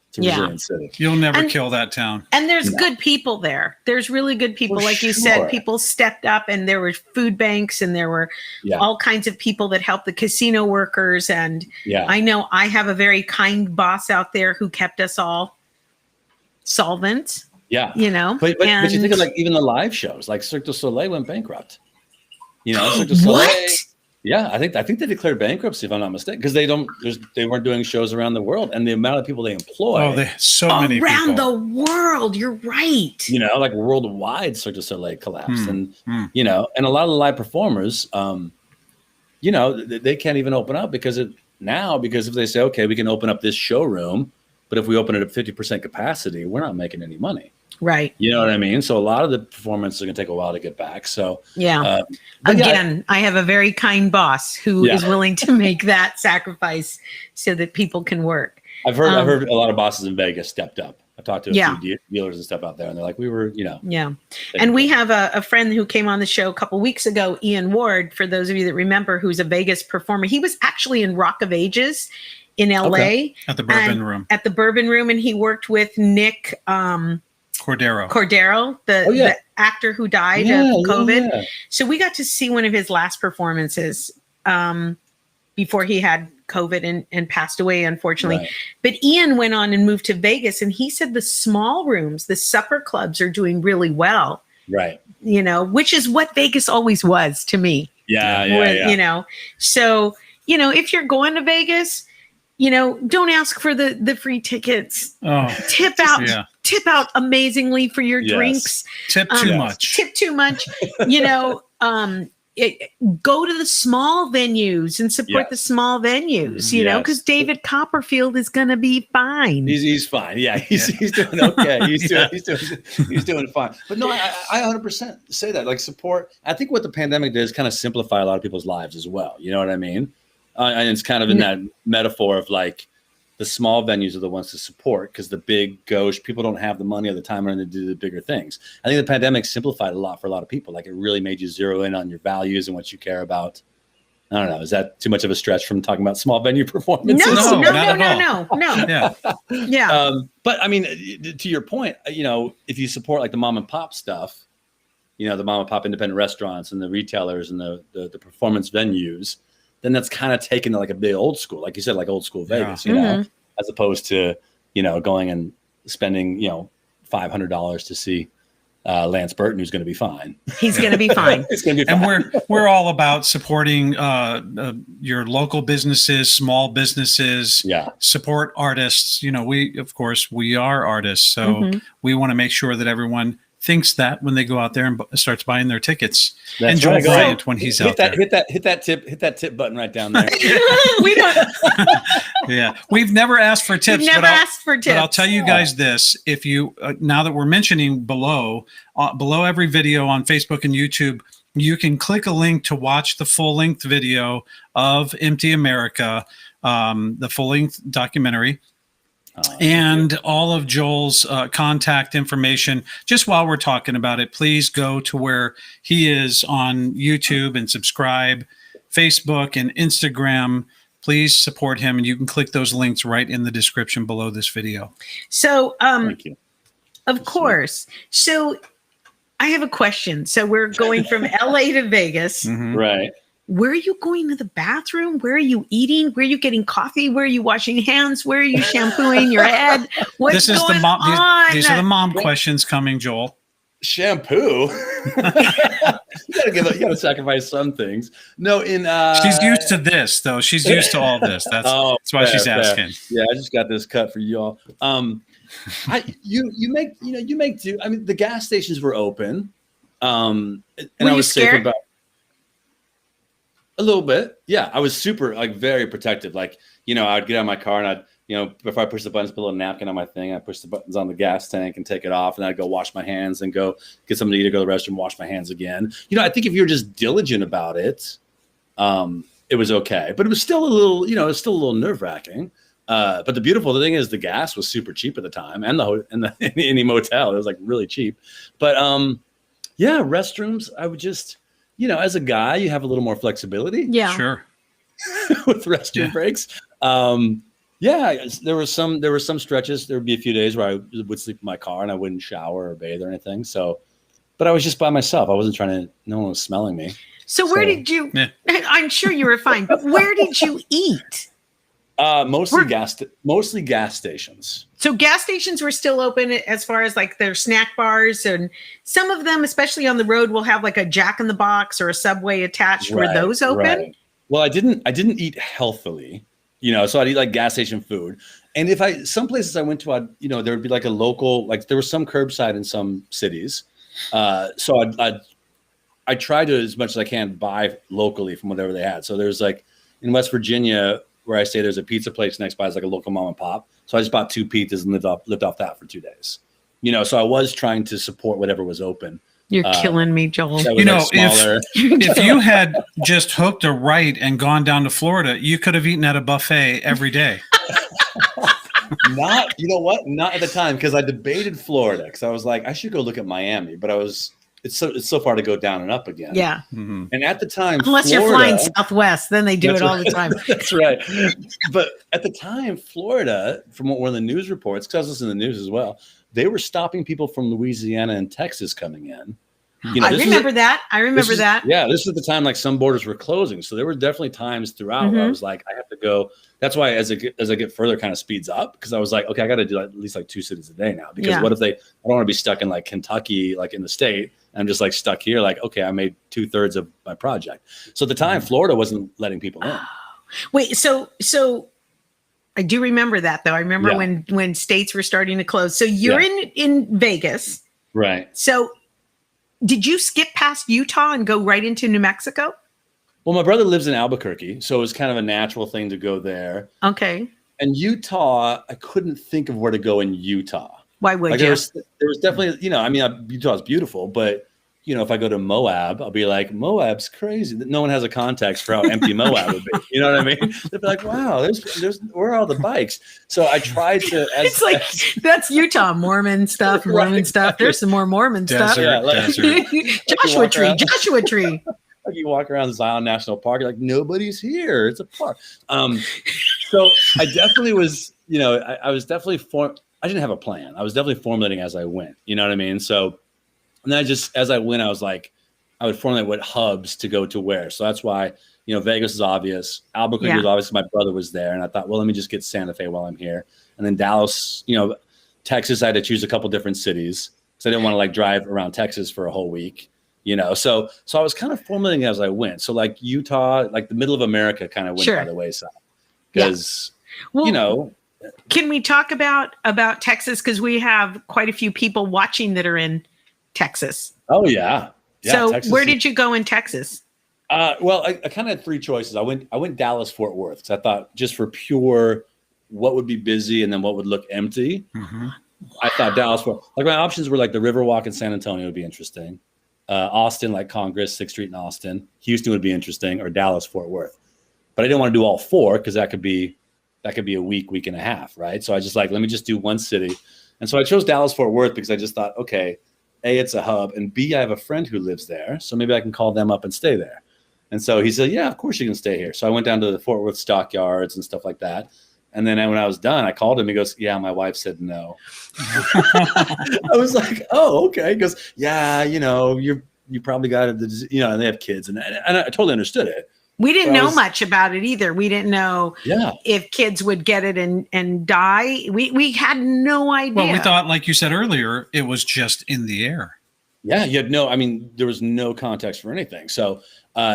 it's a resilient city. You'll never kill that town. And there's good people there. There's really good people. For like you sure. said, people stepped up, and there were food banks, and there were all kinds of people that helped the casino workers. And I know I have a very kind boss out there who kept us all solvent. Yeah. You know, but you think of like even the live shows, like Cirque du Soleil went bankrupt. You know, Cirque du Soleil. What? Yeah, I think they declared bankruptcy, if I'm not mistaken, because they weren't doing shows around the world, and the amount of people they employ. Oh, there's so many around people. the world. You're right. You know, like worldwide, Cirque du Soleil collapsed, and you know, and a lot of the live performers, you know, they can't even open up because if they say, okay, we can open up this showroom, but if we open it at 50% capacity, we're not making any money. Right. You know what I mean? So a lot of the performances are going to take a while to get back. So again, I have a very kind boss who is willing to make that sacrifice so that people can work. I've heard a lot of bosses in Vegas stepped up. I talked to a few dealers and stuff out there, and they're like, we were, you know. Yeah. And we have a friend who came on the show a couple weeks ago, Ian Ward, for those of you that remember, who's a Vegas performer. He was actually in Rock of Ages in LA. At the Bourbon Room. At the Bourbon Room, and he worked with Nick Cordero, the actor who died of COVID. Yeah. So we got to see one of his last performances before he had COVID and passed away, unfortunately. Right. But Ian went on and moved to Vegas, and he said the small rooms, the supper clubs, are doing really well. Right. You know, which is what Vegas always was to me. Yeah. You know, so, you know, if you're going to Vegas, you know, don't ask for the free tickets. Tip out amazingly for your drinks. Tip too much. Tip too much. You know, go to the small venues and support the small venues. You know, because David Copperfield is going to be fine. He's fine. Yeah, he's doing okay. He's doing fine. But no, I 100% say that. Like, support. I think what the pandemic did is kind of simplify a lot of people's lives as well. You know what I mean? And it's kind of in that metaphor of like the small venues are the ones to support because the big gauche people don't have the money or the time to do the bigger things. I think the pandemic simplified a lot for a lot of people. Like it really made you zero in on your values and what you care about. I don't know. Is that too much of a stretch from talking about small venue performances? No. Yeah. But I mean, to your point, you know, if you support like the mom and pop stuff, you know, the mom and pop independent restaurants and the retailers and the performance venues, then that's kind of taken to like a big old school, like you said, like old school Vegas, you know, as opposed to, you know, going and spending, you know, $500 to see Lance Burton, who's going to be fine. He's going to be fine. It's going to be fine. And we're all about supporting your local businesses, small businesses, support artists. You know, we are artists. So we want to make sure that everyone thinks that when they go out there and starts buying their tickets. That's and Joel right. Bryant when he's out there. Hit that tip button right down there. We don't. Yeah, we've never asked for tips. But I'll tell you guys this: if you now that we're mentioning below every video on Facebook and YouTube, you can click a link to watch the full-length video of Empty America, the full-length documentary. And all of Joel's contact information. Just while we're talking about it, please go to where he is on YouTube and subscribe, Facebook and Instagram. Please support him, and you can click those links right in the description below this video. So, thank you. Of course. So, I have a question. So, we're going from LA to Vegas. Right. Where are you going to the bathroom? Where are you eating? Where are you getting coffee? Where are you washing hands? Where are you shampooing your head? What's going on? These are the mom questions coming, Joel. Shampoo. You gotta sacrifice some things. No, she's used to this though. She's used to all this. That's why she's asking. Yeah, I just got this cut for y'all. You make do. I mean, the gas stations were open. And were I was scared? safe about a little bit. Yeah, I was super very protective. Like, you know, I'd get out of my car and I'd, you know, before I push the buttons, put a little napkin on my thing. I push the buttons on the gas tank and take it off, and I'd go wash my hands and go get something to eat or go to the restroom, wash my hands again. You know, I think if you're just diligent about it, it was okay. But it was still a little, you know, it's still a little nerve wracking. But the beautiful thing is the gas was super cheap at the time, and any motel, it was like really cheap. But restrooms, I would just, you know, as a guy, you have a little more flexibility. Yeah. Sure. with restroom breaks. Yeah, there were some stretches. There would be a few days where I would sleep in my car and I wouldn't shower or bathe or anything. So, but I was just by myself. I wasn't trying to. No one was smelling me. So where did you? Yeah. I'm sure you were fine, but where did you eat? Mostly gas stations. So gas stations were still open as far as like their snack bars, and some of them, especially on the road, will have like a Jack in the Box or a Subway attached. Were those open? Right. Well, I didn't eat healthily, so I'd eat like gas station food. And some places I went to, there would be like a local, like there was some curbside in some cities. So I try to, as much as I can, buy locally from whatever they had. So there's like in West Virginia, where I stay, there's a pizza place next by. It's like a local mom and pop. So I just bought 2 pizzas and lived off that for 2 days. So I was trying to support whatever was open. You're killing me, Joel. If you had just hooked a right and gone down to Florida, you could have eaten at a buffet every day. Not at the time, because I debated Florida, because I was like, I should go look at Miami, but it's so far to go down and up again. Yeah. Mm-hmm. And at the time, unless Florida, you're flying Southwest, then they do it all the time. That's right. But at the time, Florida, from what were in the news reports, because I was listening to the news as well, they were stopping people from Louisiana and Texas coming in. I remember that. Yeah, this is the time like some borders were closing. So there were definitely times throughout where I was like, I have to go. That's why as I get further, it kind of speeds up, because I was like, okay, I got to do at least like 2 cities a day now. Because what if I don't want to be stuck in like Kentucky, like in the state. I'm just like stuck here. Like, okay, I made 2/3 of my project. So at the time, Florida wasn't letting people in. Wait, so I do remember that though. I remember when states were starting to close. So you're in Vegas. Right. So did you skip past Utah and go right into New Mexico? Well, my brother lives in Albuquerque, so it was kind of a natural thing to go there. Okay. And Utah, I couldn't think of where to go in Utah. Why would you? There was definitely, Utah's beautiful, but if I go to Moab, I'll be like, Moab's crazy. No one has a context for how empty Moab would be. You know what I mean? They'd be like, wow, there's where are all the bikes? So I tried to. It's like that's Utah Mormon stuff, Mormon stuff. There's some more Mormon stuff. Yeah, Joshua tree. Like you walk around Zion National Park, you're like, nobody's here. It's a park. So I definitely was, I was definitely I didn't have a plan. I was definitely formulating as I went. You know what I mean? So, and then as I went, I was like, I would formulate what hubs to go to where. So that's why, Vegas is obvious. Albuquerque was obvious. My brother was there. And I thought, well, let me just get Santa Fe while I'm here. And then Dallas, Texas, I had to choose a couple different cities. So I didn't want to like drive around Texas for a whole week, So I was kind of formulating as I went. So like Utah, like the middle of America kind of went by the wayside. Because, Can we talk about Texas? Because we have quite a few people watching that are in Texas. Oh, yeah. So Texas where did you go in Texas? Well, I kind of had 3 choices. I went Dallas, Fort Worth. Because I thought just for pure what would be busy and then what would look empty. Mm-hmm. I thought Dallas, like my options were like the Riverwalk in San Antonio would be interesting. Austin, like Congress, 6th Street in Austin. Houston would be interesting, or Dallas, Fort Worth. But I didn't want to do all 4 because that could be a week and a half, right? So I just let me just do one city. And so I chose Dallas, Fort Worth because I just thought, okay, A, it's a hub, and B, I have a friend who lives there, so maybe I can call them up and stay there. And so he said, yeah, of course you can stay here. So I went down to the Fort Worth stockyards and stuff like that. And then when I was done, I called him. He goes, yeah, my wife said no. I was like, oh, okay. He goes, yeah, you probably got it, and they have kids. And I totally understood it. We didn't know much about it either. We didn't know if kids would get it and die. We had no idea. Well, we thought, like you said earlier, it was just in the air. Yeah, there was no context for anything. So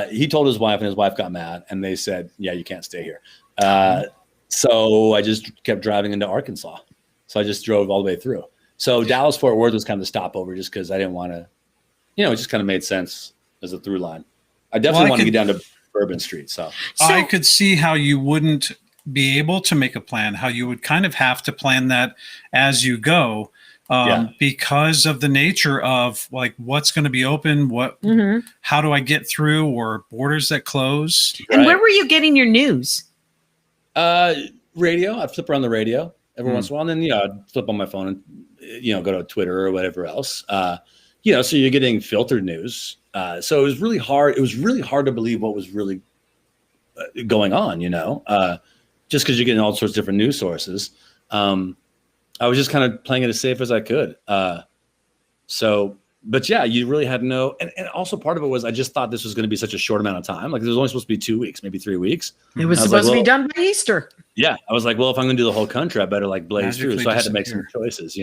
he told his wife, and his wife got mad, and they said, yeah, you can't stay here. So I just kept driving into Arkansas. So I just drove all the way through. So Dallas, Fort Worth was kind of the stopover just because I didn't want to, it just kind of made sense as a through line. I definitely want to get down to Bourbon Street. So I could see how you wouldn't be able to make a plan, how you would kind of have to plan that as you go. Because of the nature of like what's going to be open, how do I get through, or borders that close. And where were you getting your news? Radio. I'd flip around the radio every once in a while, and then I'd flip on my phone and go to Twitter or whatever else. So you're getting filtered news. So it was really hard. It was really hard to believe what was really going on, just because you're getting all sorts of different news sources. I was just kind of playing it as safe as I could. But yeah, you really had and also part of it was I just thought this was going to be such a short amount of time. Like, it was only supposed to be 2 weeks, maybe 3 weeks. It was supposed to be done by Easter. Yeah. I was like, well, if I'm going to do the whole country, I better like blaze through. So I had to make some choices,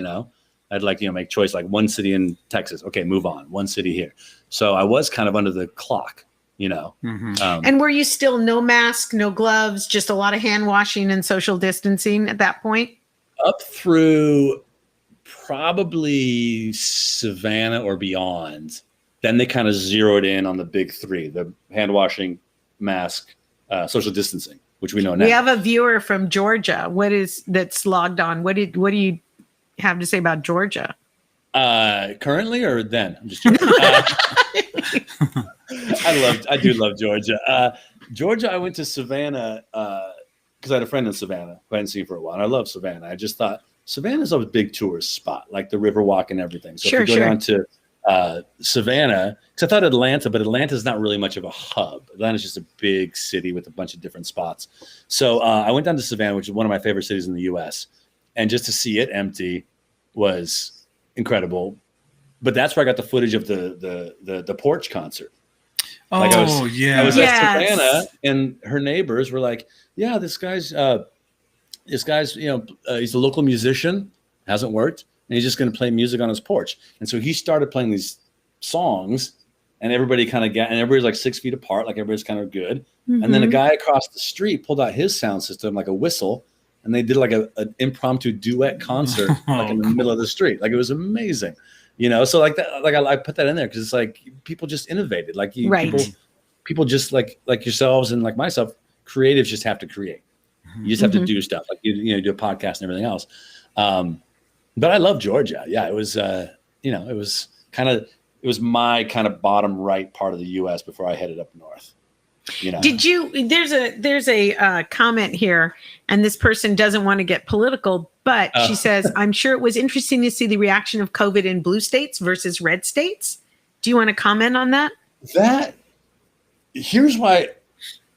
I'd like, make choice, like one city in Texas. Okay, move on. One city here. So I was kind of under the clock, And were you still no mask, no gloves, just a lot of hand washing and social distancing at that point? Up through probably Savannah or beyond. Then they kind of zeroed in on the big three: the hand washing, mask, social distancing, which we know now. We have a viewer from Georgia. That's logged on? What do you have to say about Georgia? Currently or then? I'm just joking. I do love Georgia. Georgia, I went to Savannah because I had a friend in Savannah who I hadn't seen for a while. And I love Savannah. I just thought Savannah's a big tourist spot, like the Riverwalk and everything. So if you go down to Savannah, because I thought Atlanta, but Atlanta's not really much of a hub. Atlanta's just a big city with a bunch of different spots. So I went down to Savannah, which is one of my favorite cities in the U.S., and just to see it empty was incredible. But that's where I got the footage of the porch concert. Oh, like I was Yes. at Savannah, and her neighbors were like, "Yeah, this guy's he's a local musician, hasn't worked, and he's just going to play music on his porch." And so he started playing these songs, and everybody kind of and everybody's like 6 feet apart, like everybody's kind of good. Mm-hmm. And then a guy across the street pulled out his sound system, like a whistle, and they did like an impromptu duet concert, like in the middle of the street. Like, it was amazing. So like that, like I put that in there because it's like people just innovated. Like people just like yourselves and like myself, creatives just have to create. You just have to do stuff, like you do a podcast and everything else. But I love Georgia. Yeah, it was it was my kind of bottom right part of the U.S. before I headed up north. Did you? There's a comment here, and this person doesn't want to get political, but she says, "I'm sure it was interesting to see the reaction of COVID in blue states versus red states." Do you want to comment on that? Here's why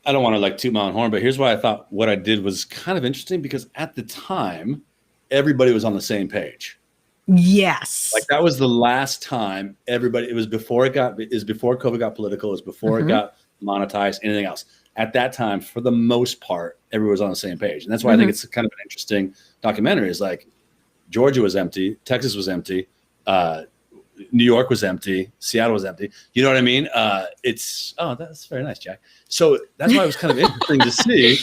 I don't want to like toot my own horn, but here's why I thought what I did was kind of interesting, because at the time, everybody was on the same page. Yes. Like, that was the last time everybody. It was before COVID got political. It was before it got monetized, anything else. At that time, for the most part, everyone was on the same page. And that's why I think it's kind of an interesting documentary. Is like, Georgia was empty, Texas was empty, New York was empty, Seattle was empty. You know what I mean? That's very nice, Jack. So that's why it was kind of interesting to see.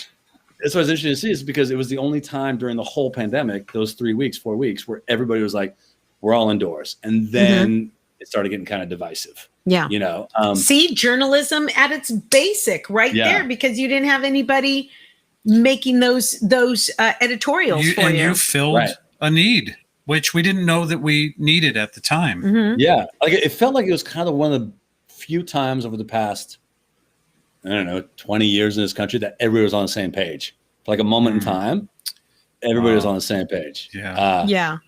That's why it's interesting to see, is because it was the only time during the whole pandemic, those 4 weeks, where everybody was like, we're all indoors. And then it started getting kind of divisive. Yeah. See, journalism at its basic there, because you didn't have anybody making those editorials for you. You filled a need, which we didn't know that we needed at the time. Mm-hmm. Yeah. Like, it felt like it was kind of one of the few times over the past, 20 years in this country that everybody was on the same page. For like a moment in time, everybody was on the same page. Yeah.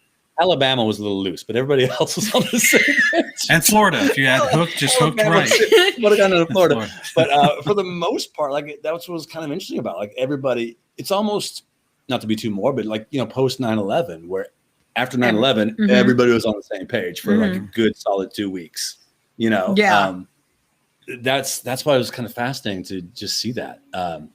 Alabama was a little loose, but everybody else was on the same page. And Florida, if you had hooked right. Would have gone to Florida. But for the most part, like, that's what was kind of interesting about, like, everybody. It's almost, not to be too morbid, like, post 9/11, where after 9/11, everybody was on the same page for like a good solid 2 weeks. That's why it was kind of fascinating to just see that. And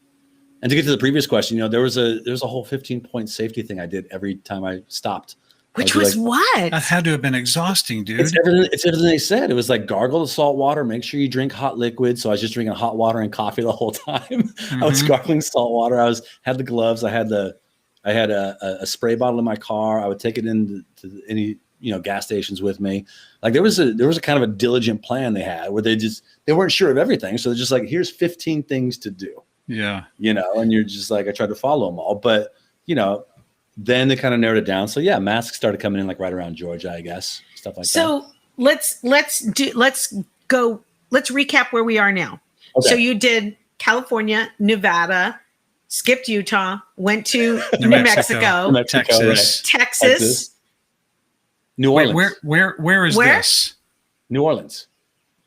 to get to the previous question, there was a whole 15-point safety thing I did every time I stopped. Which was what? That had to have been exhausting, dude. It's everything they said. It was like, gargle the salt water, make sure you drink hot liquid. So I was just drinking hot water and coffee the whole time. I was gargling salt water. had the gloves. I had a spray bottle in my car. I would take it into any gas stations with me. Like, there was a kind of a diligent plan they had, where they weren't sure of everything. So they're just like, here's 15 things to do. Yeah. And you're just like, I tried to follow them all, but then they kind of narrowed it down. So yeah, masks started coming in like right around Georgia, I guess, stuff like that. So let's recap where we are now. Okay. So you did California, Nevada, skipped Utah, went to New Mexico, Texas. New Orleans. Wait, where is this? New Orleans.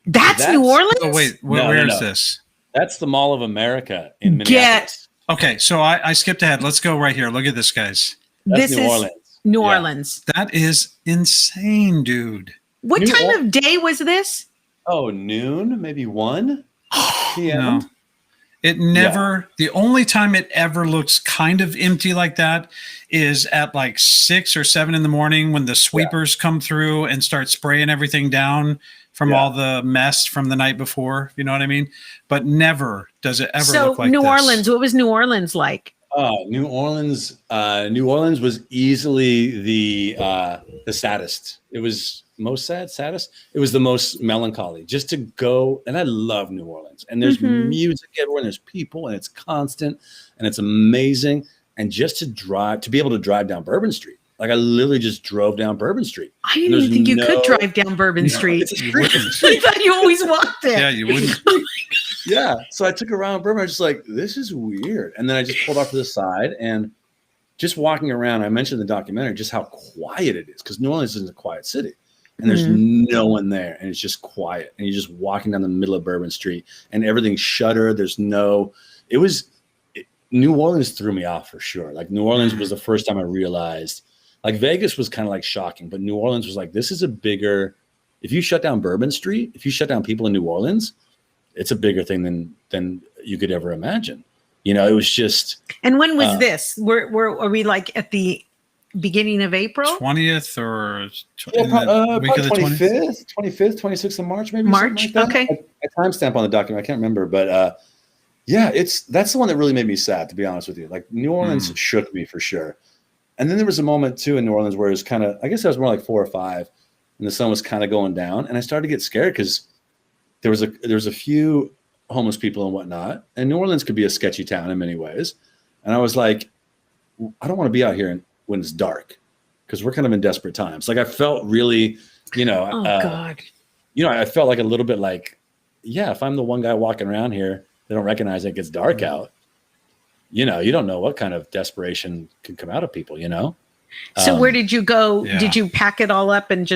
That's New Orleans? Oh, wait, where is this? That's the Mall of America in Minneapolis. Okay, so I skipped ahead. Let's go right here. Look at this, guys. That's This New is Orleans. New Yeah. Orleans. That is insane, dude. What New time Or- of day was this? Oh, noon, maybe 1 p.m. No. It never, the only time it ever looks kind of empty like that is at like 6 or 7 in the morning when the sweepers come through and start spraying everything down from all the mess from the night before. You know what I mean? But never does it ever look like New this. Orleans, what was New Orleans like? New Orleans. New Orleans was easily the saddest. It was most saddest. It was the most melancholy. Just to go, and I love New Orleans. And there's music everywhere, and there's people, and it's constant, and it's amazing. And just to be able to drive down Bourbon Street. Like I literally just drove down Bourbon Street. I didn't even think you could drive down Bourbon Street. It's a street. I thought you always walked it. Yeah, you wouldn't. Yeah. So I took around Bourbon. I was just like, this is weird. And then I just pulled off to the side and just walking around. I mentioned in the documentary just how quiet it is because New Orleans is a quiet city and there's no one there and it's just quiet. And you're just walking down the middle of Bourbon Street and everything's shuttered. New Orleans threw me off for sure. Like New Orleans was the first time I realized, like Vegas was kind of like shocking, but New Orleans was like, this is a bigger, if you shut down Bourbon Street, if you shut down people in New Orleans, it's a bigger thing than you could ever imagine. You know, it was just. And when was this? Are we like at the beginning of April? 20th or week of the 25th, 26th of March, maybe. March, like that. okay. I timestamp on the document. I can't remember, but yeah, that's the one that really made me sad, to be honest with you. Like New Orleans shook me for sure. And then there was a moment too in New Orleans where it was kind of, I guess I was more like 4 or 5, and the sun was kind of going down, and I started to get scared because there was a few homeless people and whatnot, and New Orleans could be a sketchy town in many ways. And I was like, I don't want to be out here when it's dark because we're kind of in desperate times. Like I felt really, God. I felt like a little bit like, yeah, if I'm the one guy walking around here, they don't recognize it gets dark out. You don't know what kind of desperation can come out of people, So where did you go? Yeah. Did you pack it all up and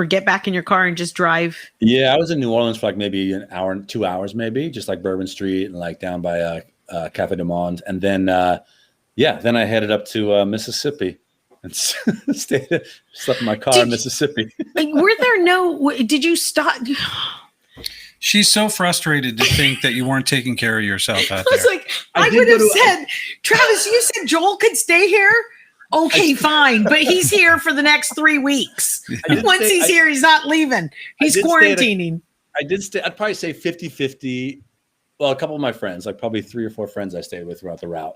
get back in your car and just drive? Yeah, I was in New Orleans for like maybe an hour, 2 hours, maybe just like Bourbon Street and like down by Cafe du Monde. And then, then I headed up to Mississippi and slept in my car in Mississippi. Like, did you stop? She's so frustrated to think that you weren't taking care of yourself out I was there. like, I would have said, Travis, you said Joel could stay here? Okay, fine. But he's here for the next 3 weeks. Once he's here, he's not leaving. He's quarantining. I'd probably say 50-50. Well, a couple of my friends, like probably 3 or 4 friends I stayed with throughout the route.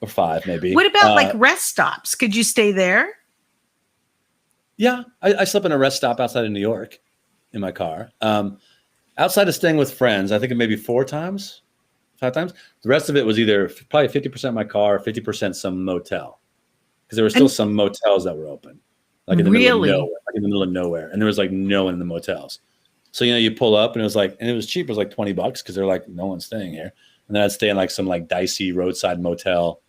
Or 5 maybe. What about like rest stops? Could you stay there? Yeah, I slept in a rest stop outside of New York in my car. Outside of staying with friends, I think it maybe 5 times. The rest of it was either probably 50% my car, 50% some motel. Because there were still some motels that were open. Like in the middle of nowhere. And there was like no one in the motels. So, you pull up and it was like, and it was cheap. It was like $20 because they're like, no one's staying here. And then I'd stay in like some like dicey roadside motel.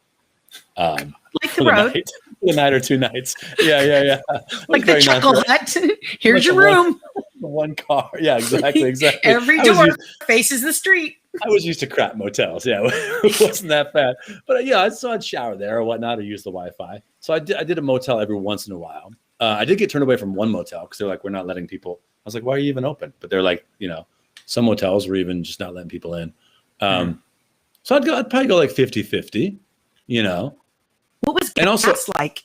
Like the road. A night or 2 nights. Yeah. Like the Chuckle Hut. Here's your room. One car. Yeah, exactly. Every door faces the street. I was used to crap motels. Yeah, it wasn't that bad. But yeah, so I'd shower there or whatnot or use the Wi-Fi. So I did a motel every once in a while. I did get turned away from one motel because they're like, we're not letting people. I was like, why are you even open? But they're like, some motels were even just not letting people in. So I'd probably go like 50-50, What was And also- gas like?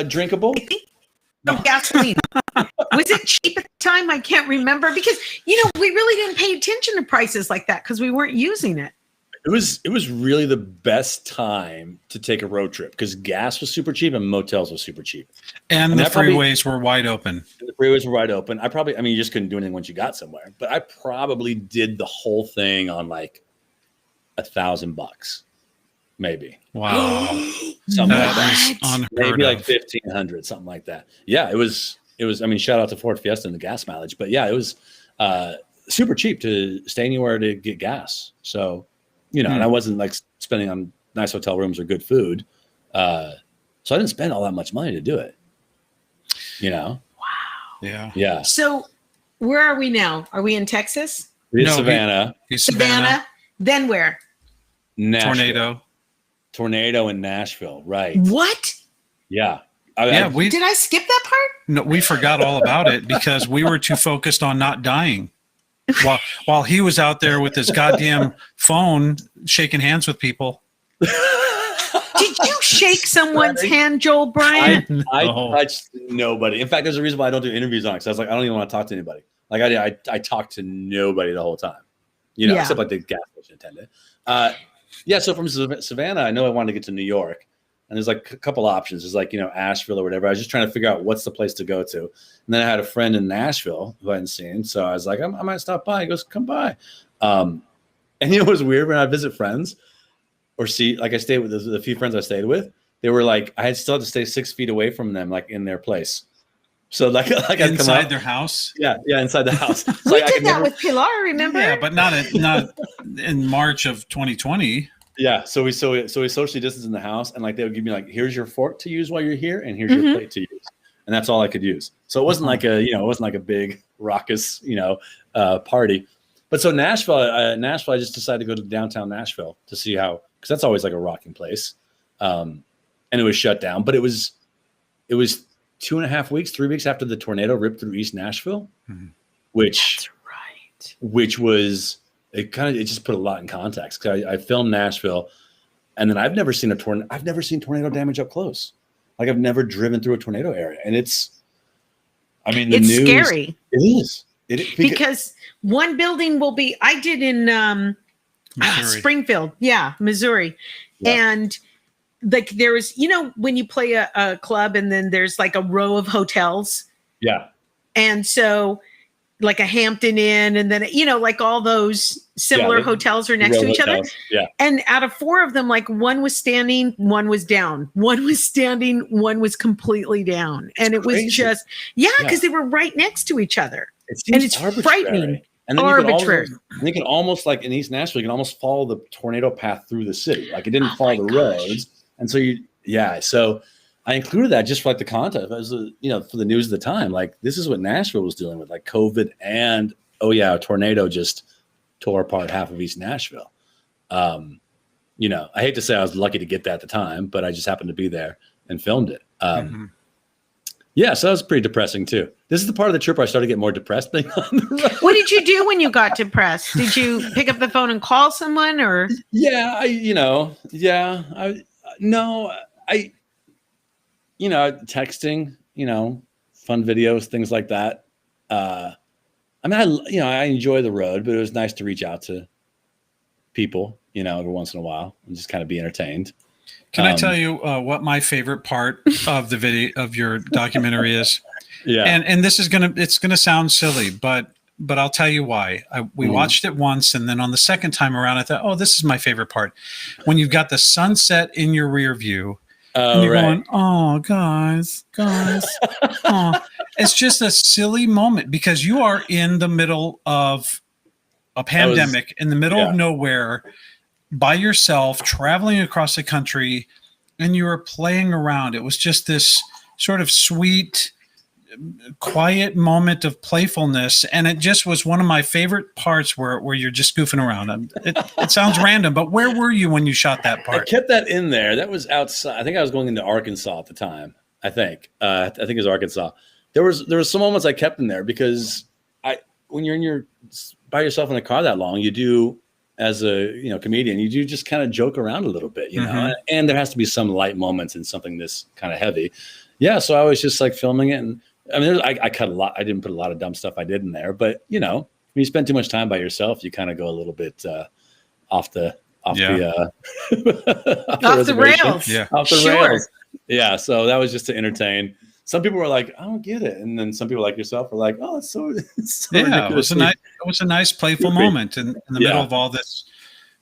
Drinkable. No gasoline. Was it cheap at the time? I can't remember because we really didn't pay attention to prices like that because we weren't using it. It was really the best time to take a road trip because gas was super cheap and motels was super cheap. And the freeways were wide open. The freeways were wide open. You just couldn't do anything once you got somewhere. But I probably did the whole thing on like $1,000, maybe. Wow. Something like That that. is unheard Maybe like of. 1,500, something like that. Yeah, it was. Shout out to Ford Fiesta and the gas mileage, but yeah, it was super cheap to stay anywhere to get gas. So, and I wasn't like spending on nice hotel rooms or good food. So I didn't spend all that much money to do it. Wow. Yeah. Yeah. So where are we now? Are we in Texas? We had No, Savannah, He's Savannah. Then where? Nashville. Tornado. In Nashville, right? What? Yeah. Did I skip that part? No, we forgot all about it because we were too focused on not dying. While he was out there with his goddamn phone shaking hands with people. Did you shake someone's hand, Joel Bryant? I touched nobody. In fact, there's a reason why I don't do interviews on it. Because I was like, I don't even want to talk to anybody. Like I talked to nobody the whole time, except like the gas station attendant. So from Savannah, I know I wanted to get to New York, and there's like a couple options. There's like Asheville or whatever. I was just trying to figure out what's the place to go to. And then I had a friend in Nashville who I hadn't seen, so I was like, I might stop by. He goes, come by. And it was weird when I visit friends or I stayed with the few friends I stayed with. They were like, I still had to stay 6 feet away from them, like in their place. So like inside their house. Yeah, inside the house. So we did that with Pilar, remember? Yeah, but not in March of 2020. Yeah, so we socially distanced in the house, and like they would give me like, here's your fork to use while you're here, and here's your plate to use, and that's all I could use. So it wasn't like a big raucous party. But so Nashville, I just decided to go to downtown Nashville to see how, because that's always like a rocking place, and it was shut down. But it was 2.5 weeks, 3 weeks after the tornado ripped through East Nashville, which was it just put a lot in context. Because I filmed Nashville, and then I've never seen tornado damage up close. Like I've never driven through a tornado area, and it's news, scary. It is. Because one building will be. I did in Springfield, Missouri, and like there was, when you play a club and then there's like a row of hotels. Yeah. And so like a Hampton Inn and then, like all those similar hotels are next to each other. Yeah. And out of 4 of them, like one was standing, one was down, one was standing, one was completely down. And it was just, because they were right next to each other. It's frightening. And then you can almost like in East Nashville, you can almost follow the tornado path through the city. Like it didn't follow the roads. And so so I included that just for like the content as for the news of the time. Like this is what Nashville was dealing with, like COVID and a tornado just tore apart half of East Nashville. I hate to say I was lucky to get that at the time, but I just happened to be there and filmed it. Yeah, so that was pretty depressing too. This is the part of the trip where I started to get more depressed being on the road. What did you do when you got depressed? Did you pick up the phone and call someone or? Texting, fun videos, things like that. I enjoy the road, but it was nice to reach out to people, every once in a while and just kind of be entertained. Can I tell you what my favorite part of the video of your documentary is? Yeah. And this is it's gonna sound silly, but I'll tell you why. We watched it once, and then on the second time around, I thought, oh, this is my favorite part. When you've got the sunset in your rear view, and you're going, oh, guys. Oh. It's just a silly moment because you are in the middle of a pandemic, in the middle of nowhere, by yourself, traveling across the country, and you were playing around. It was just this sort of sweet, quiet moment of playfulness, and it just was one of my favorite parts where you're just goofing around. It sounds random, but where were you when you shot that part? I kept that in there. That was outside. I think I was going into Arkansas at the time. I think it was Arkansas. There was some moments I kept in there because when you're by yourself in a car that long, you do, as a comedian, you do just kind of joke around a little bit, know, and there has to be some light moments in something this kind of heavy. Yeah, so I was just like filming it, and I cut a lot. I didn't put a lot of dumb stuff I did in there, but when you spend too much time by yourself, you kind of go a little bit off the rails. Yeah, off the rails. Yeah, so that was just to entertain. Some people were like, I don't get it. And then some people like yourself were like, oh, it's so ridiculous. It was a nice playful moment in the middle of all this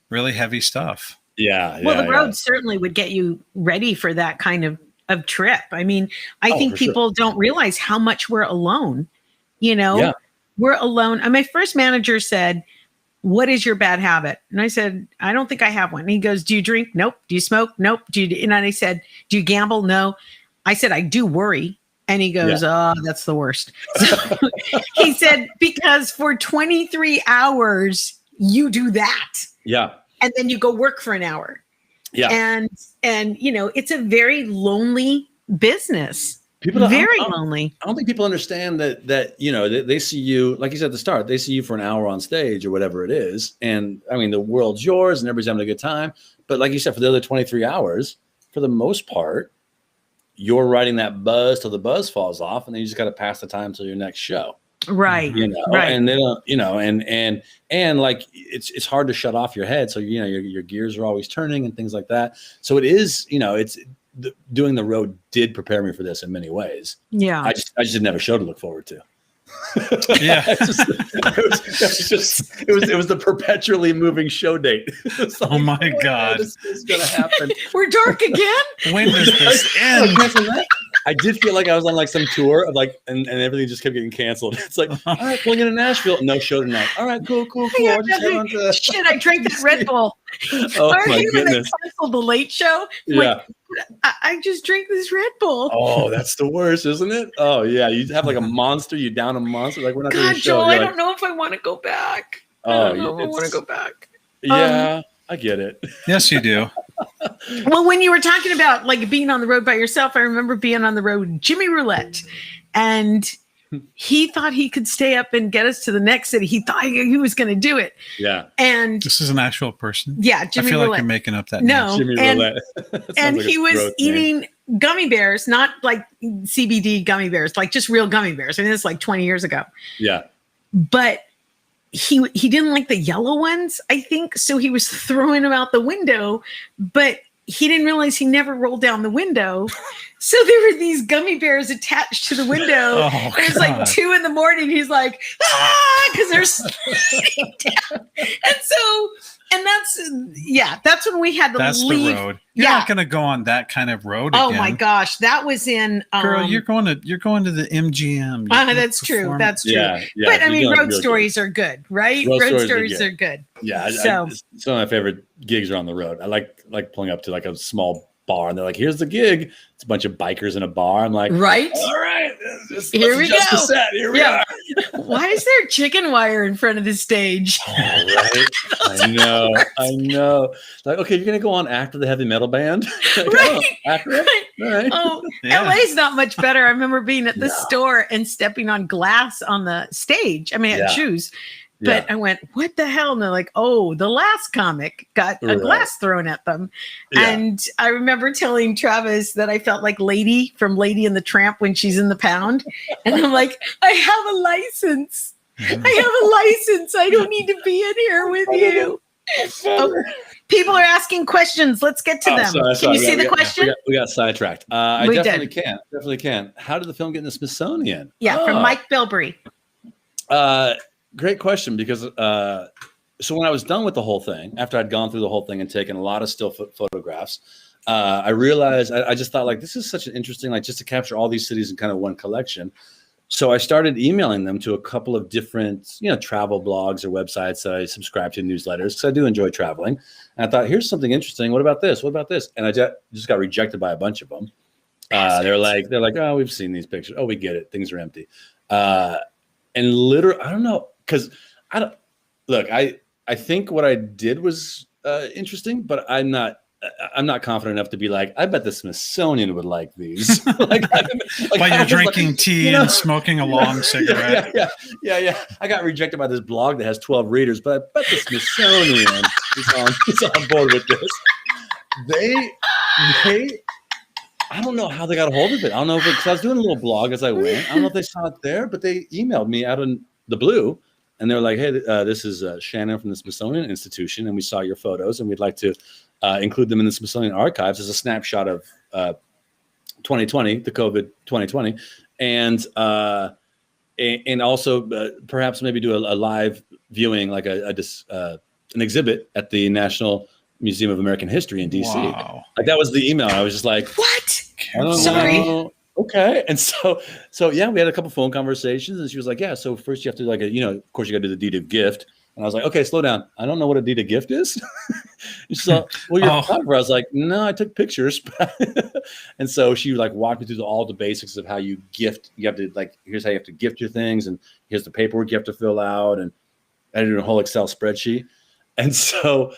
really heavy stuff. Yeah. Well, the road certainly would get you ready for that kind of trip. I mean, I think people don't realize how much we're alone. We're alone. And my first manager said, what is your bad habit? And I said, I don't think I have one. And he goes, do you drink? Nope. Do you smoke? Nope. And I said, do you gamble? No. I said, I do worry. And he goes, oh, that's the worst. So he said, because for 23 hours, you do that. Yeah. And then you go work for an hour. Yeah. And it's a very lonely business. People very lonely. I don't think people understand that they see you, like you said at the start, they see you for an hour on stage or whatever it is. And I mean, the world's yours and everybody's having a good time. But like you said, for the other 23 hours, for the most part, you're riding that buzz till the buzz falls off, and then you just got to pass the time till your next show. Right. Right. And they don't, and like it's hard to shut off your head. So, your gears are always turning and things like that. So it is, doing the road did prepare me for this in many ways. Yeah. I just didn't have a show to look forward to. Yeah. it was the perpetually moving show date. Like, oh my God. This is going to happen. We're dark again. When does this end? I did feel like I was on like some tour of like, and everything just kept getting canceled. It's like, all right, pulling into Nashville. No show tonight. All right, cool. I'll just head on to... Shit, I drank that Red Bull. Oh my when they goodness. canceled the late show. Yeah. I just drank this Red Bull. Oh, that's the worst, isn't it? Oh yeah. You have like a monster, you down a monster. Like, we're not doing a God, show. Joel, I You're don't know if I want to go back. Oh, I don't know if I want to go back. Yeah, I get it. Yes, you do. Well, when you were talking about like being on the road by yourself, I remember being on the road with Jimmy Roulette, and he thought he could stay up and get us to the next city. He thought he was going to do it. Yeah. And This is an actual person. yeah, Jimmy I feel Roulette. like you're making up that No. name. Jimmy and- Roulette. And Sounds like he a was gross name. eating gummy bears, not like CBD gummy bears, like just real gummy bears. I mean, it's like 20 years ago. Yeah. But he didn't like the yellow ones, I think. So he was throwing them out the window, but he didn't realize he never rolled down the window. So there were these gummy bears attached to the window. Oh, And it's like God. 2 a.m. He's like, because they're sliding down. And that's when we had to That's leave. the road. You're Yeah. not going to go on that kind of road Oh again. my gosh, that was in Girl, you're going to the MGM. You're gonna that's true. perform- That's true. Yeah. But I you mean, know, road real stories are good, right? Road Road stories stories are are good. Yeah, So- some of my favorite gigs are on the road. I like pulling up to like a small bar, and they're like, "Here's the gig." It's a bunch of bikers in a bar. I'm like, Right? "All right, Here we adjust the go." set. Here we Yeah. are." Why is there chicken wire in front of the stage? All right, I know. Like, okay, you're gonna go on after the heavy metal band, Like, Right. after it? All right. Oh, Yeah. LA's not much better. I remember being at the No. store and stepping on glass on the stage. I mean, I had Yeah. shoes. But I went, what the hell? And they're like, oh, the last comic got a Right. glass thrown at them. Yeah. And I remember telling Travis that I felt like Lady from Lady and the Tramp when she's in the pound. And I'm like, I have a license. I have a license. I don't need to be in here with you. Oh, people are asking questions. Let's get to Oh, them. sorry. Can you see the question? We got sidetracked. I We definitely can. How did the film get in the Smithsonian? Yeah, from Oh. Mike Bilbrey. Great question, because so when I was done with the whole thing, after I'd gone through the whole thing and taken a lot of still photographs, I realized I just thought, like, this is such an interesting, like, just to capture all these cities in kind of one collection. So I started emailing them to a couple of different, travel blogs or websites that I subscribe to, newsletters, because I do enjoy traveling. And I thought, here's something interesting. What about this? What about this? And I just got rejected by a bunch of them. They're like, oh, we've seen these pictures. Oh, we get it. Things are empty. And literally, I don't know, because I think what I did was interesting, but I'm not confident enough to be like, I bet the Smithsonian would like these. like, While you're drinking tea and smoking a long cigarette. Yeah. I got rejected by this blog that has 12 readers, but I bet the Smithsonian is on board with this. They I don't know how they got a hold of it. I don't know if because I was doing a little blog as I went. I don't know if they saw it there, but they emailed me out of the blue, and they're like, "Hey, this is Shannon from the Smithsonian Institution, and we saw your photos, and we'd like to include them in the Smithsonian Archives as a snapshot of 2020, the COVID 2020, and also perhaps maybe do a live viewing, like an exhibit at the National Museum of American History in DC." Wow. Like, that was the email. I was just like, What? I don't Sorry. know. Okay. And so yeah, we had a couple phone conversations, and she was like, yeah, so first you have to, like, of course you got to do the deed of gift. And I was like, okay, slow down. I don't know what a deed of gift is. She's like, well, you're a photographer. I was like, no, I took pictures. And so she like walked me through all the basics of how you gift. You have to like, here's how you have to gift your things. And here's the paperwork you have to fill out. And I did a whole Excel spreadsheet. And so,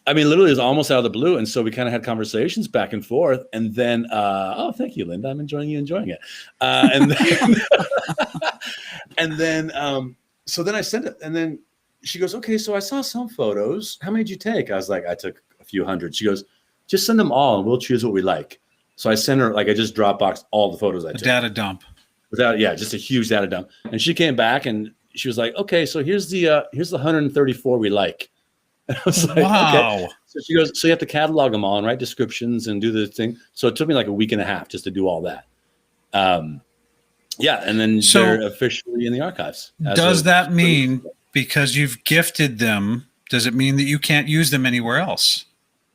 I mean, literally it was almost out of the blue. And so we kind of had conversations back and forth. And then, oh, thank you, Linda. I'm enjoying you enjoying it. And then, so then I sent it. And then she goes, okay, so I saw some photos. How many did you take? I was like, I took a few hundred. She goes, just send them all and we'll choose what we like. So I sent her, like, I just Dropboxed all the photos I took. Data dump. Just a huge data dump. And she came back and she was like, okay, so here's the 134 we like. And I was like, wow. Okay. So she goes, so you have to catalog them all and write descriptions and do the thing. So it took me like a week and a half just to do all that. Yeah. And then they're officially in the archives. Does that mean because you've gifted them, does it mean that you can't use them anywhere else?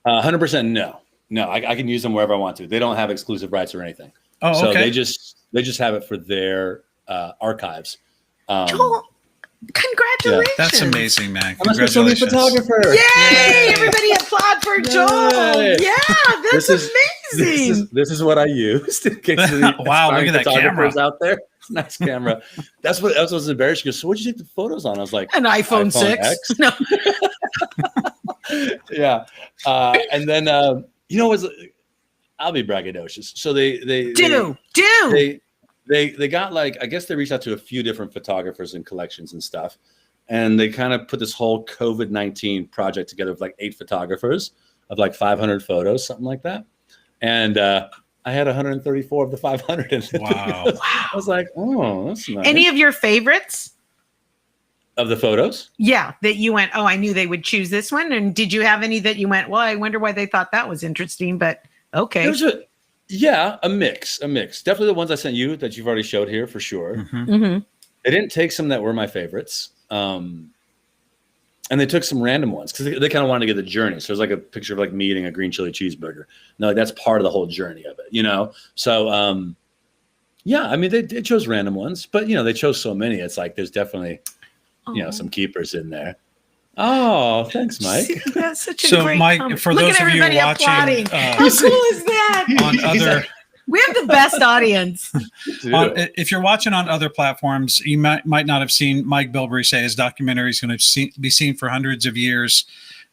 100% no. No, I can use them wherever I want to. They don't have exclusive rights or anything. Oh, so okay. they just have it for their archives. Joel, congratulations. Yeah, that's amazing, man. I'm a photographer. Yay! Everybody applaud for Joel. Yay. Yeah, that's amazing. This is what I used in case of the wow, look at that camera out there. Nice camera. That's what was embarrassing. She goes, so what'd you take the photos on? I was like, an iPhone 6. X. No. Yeah. And then I'll be braggadocious. So they got like, I guess they reached out to a few different photographers and collections and stuff. And they kind of put this whole COVID-19 project together with like 8 photographers of like 500 photos, something like that. And I had 134 of the 500. Wow. I was like, oh, that's nice. Any of your favorites? Of the photos? Yeah, that you went, oh, I knew they would choose this one. And did you have any that you went, well, I wonder why they thought that was interesting, but okay. A mix. Definitely the ones I sent you that you've already showed here for sure. Mm-hmm. Mm-hmm. They didn't take some that were my favorites. And they took some random ones because they kind of wanted to get the journey. So there's like a picture of like me eating a green chili cheeseburger. No, like that's part of the whole journey of it, you know? So, yeah, I mean, they chose random ones, but, you know, they chose so many. It's like there's definitely, you know, some keepers in there. Oh, thanks, Mike. That's such a So, great Mike, comment. for Look those at of you everybody watching, applauding. How cool is that? on other, We have the best audience. if you're watching on other platforms, you might not have seen Mike Bilbrey say his documentary is going to be seen for hundreds of years.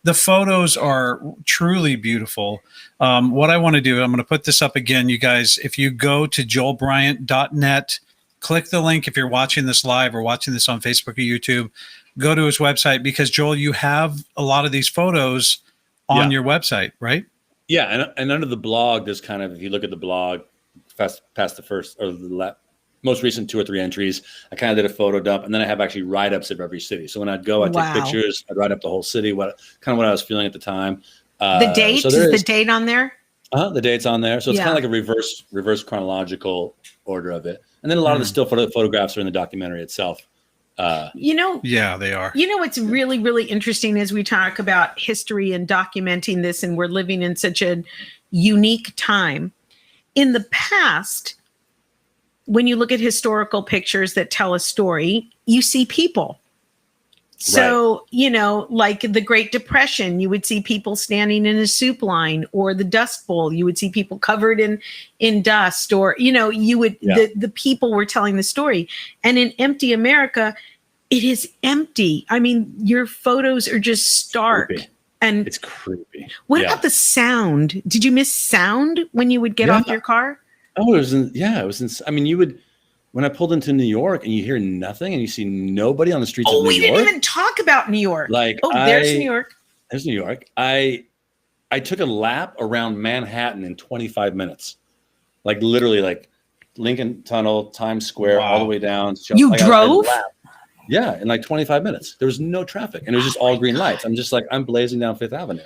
The photos are truly beautiful. What I want to do, I'm going to put this up again, you guys. If you go to joelbryant.net, click the link if you're watching this live or watching this on Facebook or YouTube, go to his website because, Joel, you have a lot of these photos on your website, right? Yeah, and under the blog, there's kind of, if you look at the blog, past the first or the most recent 2 or 3 entries, I kind of did a photo dump, and then I have actually write-ups of every city. So when I'd go, I'd take pictures, I'd write up the whole city, what I was feeling at the time. The date, is the date on there? The date's on there. So it's kind of like a reverse chronological order of it. And then a lot of the still photographs are in the documentary itself. Yeah, they are. You know, what's really, really interesting as we talk about history and documenting this, and we're living in such a unique time. In the past, when you look at historical pictures that tell a story, you see people. So, you know, like the Great Depression, you would see people standing in a soup line, or the Dust Bowl, you would see people covered in dust, or, you know, you would, the people were telling the story. And in Empty America, it is empty. I mean, your photos are just stark. Creepy. And it's creepy. What about the sound? Did you miss sound when you would get off your car? Oh, it was I mean, you would, when I pulled into New York and you hear nothing and you see nobody on the streets of New York. We didn't even talk about New York. Like, there's New York. There's New York. I took a lap around Manhattan in 25 minutes. Like literally like Lincoln Tunnel, Times Square, all the way down. You drove? Yeah, in like 25 minutes. There was no traffic and it was just all green lights. I'm just like, I'm blazing down Fifth Avenue.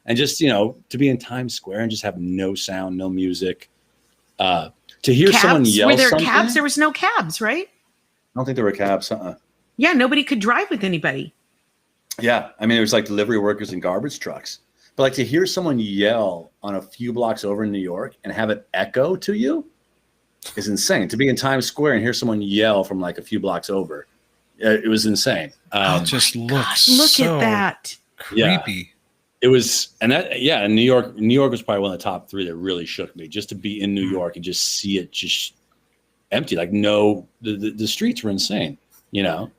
And just, you know, to be in Times Square and just have no sound, no music. To hear someone yell Were there something. cabs? There was no cabs, right? I don't think there were cabs. Yeah, nobody could drive with anybody. Yeah, I mean, it was like delivery workers and garbage trucks. But like to hear someone yell on a few blocks over in New York and have it echo to you is insane. To be in Times Square and hear someone yell from like a few blocks over It was insane. It just looks Look so at that. creepy. It was, and in New York was probably one of the top 3 that really shook me, just to be in New York and just see it just empty. Like the streets were insane, you know?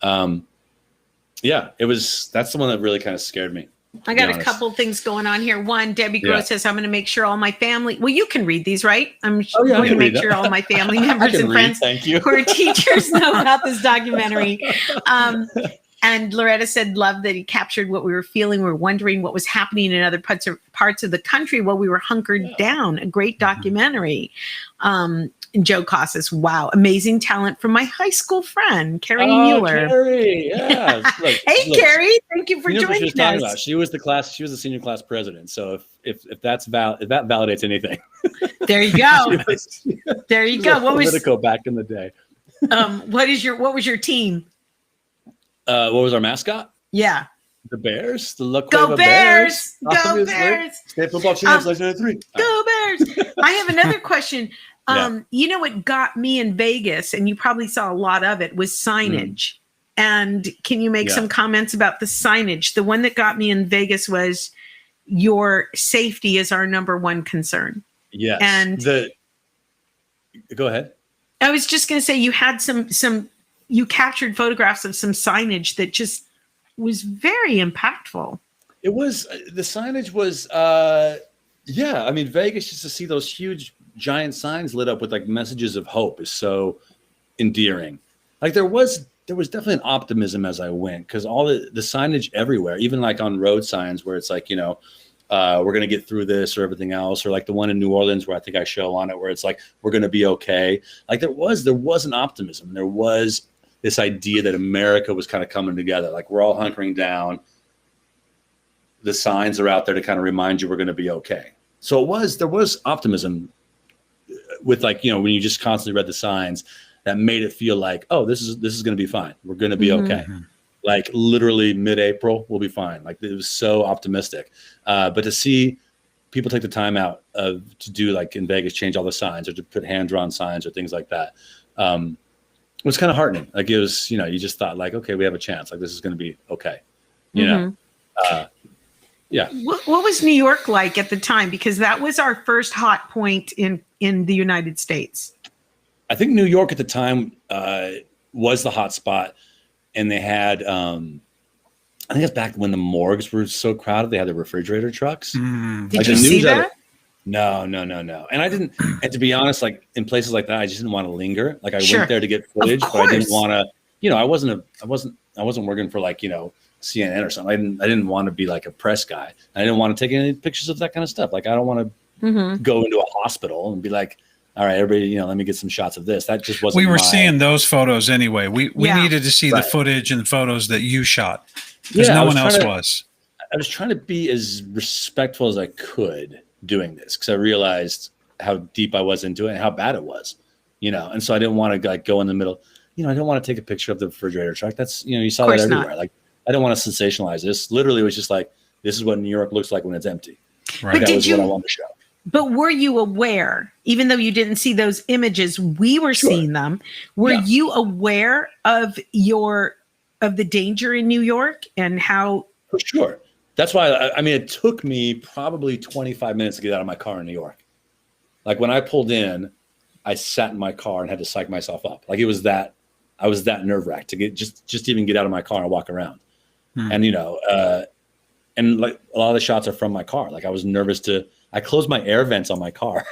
That's the one that really kind of scared me. I got a couple things going on here. One, Debbie Gross says, I'm going to make sure all my family, well, you can read these, right? I'm going to make sure all my family members and friends who are teachers know about this documentary. And Loretta said, love that he captured what we were feeling. We were wondering what was happening in other parts of the country while we were hunkered down. A great documentary. And Joe Casas, wow, amazing talent from my high school friend, Carrie Mueller. Carrie, yeah. Look, Carrie, thank you for joining us. About. She was the senior class president. So if that validates anything, there you go. There you go. What was Politico back in the day? What was your team? What was our mascot? Yeah. The Bears, the La Go Cueva Bears! Go obviously. Bears! State football champs, 1993. Go Bears! I have another question. You know what got me in Vegas, and you probably saw a lot of it, was signage. And can you make some comments about the signage? The one that got me in Vegas was your safety is our number one concern. Yes. And go ahead. I was just going to say you had you captured photographs of some signage that just was very impactful. It was, the signage was, I mean, Vegas, just to see those huge giant signs lit up with like messages of hope is so endearing. Like there was definitely an optimism as I went, because all the signage everywhere, even like on road signs where it's like, you know, we're going to get through this or everything else, or like the one in New Orleans where I think I show on it where it's like, we're going to be okay. Like there was an optimism. There was this idea that America was kind of coming together. Like we're all hunkering down. The signs are out there to kind of remind you we're going to be okay. So there was optimism with, like, you know, when you just constantly read the signs that made it feel like, oh, this is going to be fine. We're going to be okay. Like literally mid-April, we'll be fine. Like it was so optimistic. But to see people take the time out to do, like in Vegas, change all the signs or to put hand-drawn signs or things like that, it was kind of heartening. Like it was, you know, you just thought like, okay, we have a chance. Like this is going to be okay. You know? Yeah. What was New York like at the time? Because that was our first hot point in the United States. I think New York at the time was the hot spot, and they had, I think it's back when the morgues were so crowded. They had the refrigerator trucks. Did you see that? No. And I didn't. And to be honest, like in places like that, I just didn't want to linger. Like I went there to get footage, but I didn't want to. You know, I wasn't working for, like, you know, CNN or something. I didn't want to be like a press guy. I didn't want to take any pictures of that kind of stuff. Like I don't want to go into a hospital and be like, all right, everybody, you know, let me get some shots of this. That just wasn't. We were seeing those photos anyway. We needed to see the footage and photos that you shot, because no one else was. I was trying to be as respectful as I could doing this, because I realized how deep I was into it and how bad it was, you know. And so I didn't want to like go in the middle. You know, I didn't want to take a picture of the refrigerator truck. That's, you know, you saw that everywhere. Like I don't want to sensationalize this. Literally, it was just like, this is what New York looks like when it's empty. Right. That was what I wanted to show. But were you aware, even though you didn't see those images, we were seeing them. Were you aware of the danger in New York and how? For sure. That's why, I mean, it took me probably 25 minutes to get out of my car in New York. Like when I pulled in, I sat in my car and had to psych myself up. Like I was that nerve wracked to get just even get out of my car and walk around. And, you know, and like a lot of the shots are from my car. Like I was nervous I closed my air vents on my car.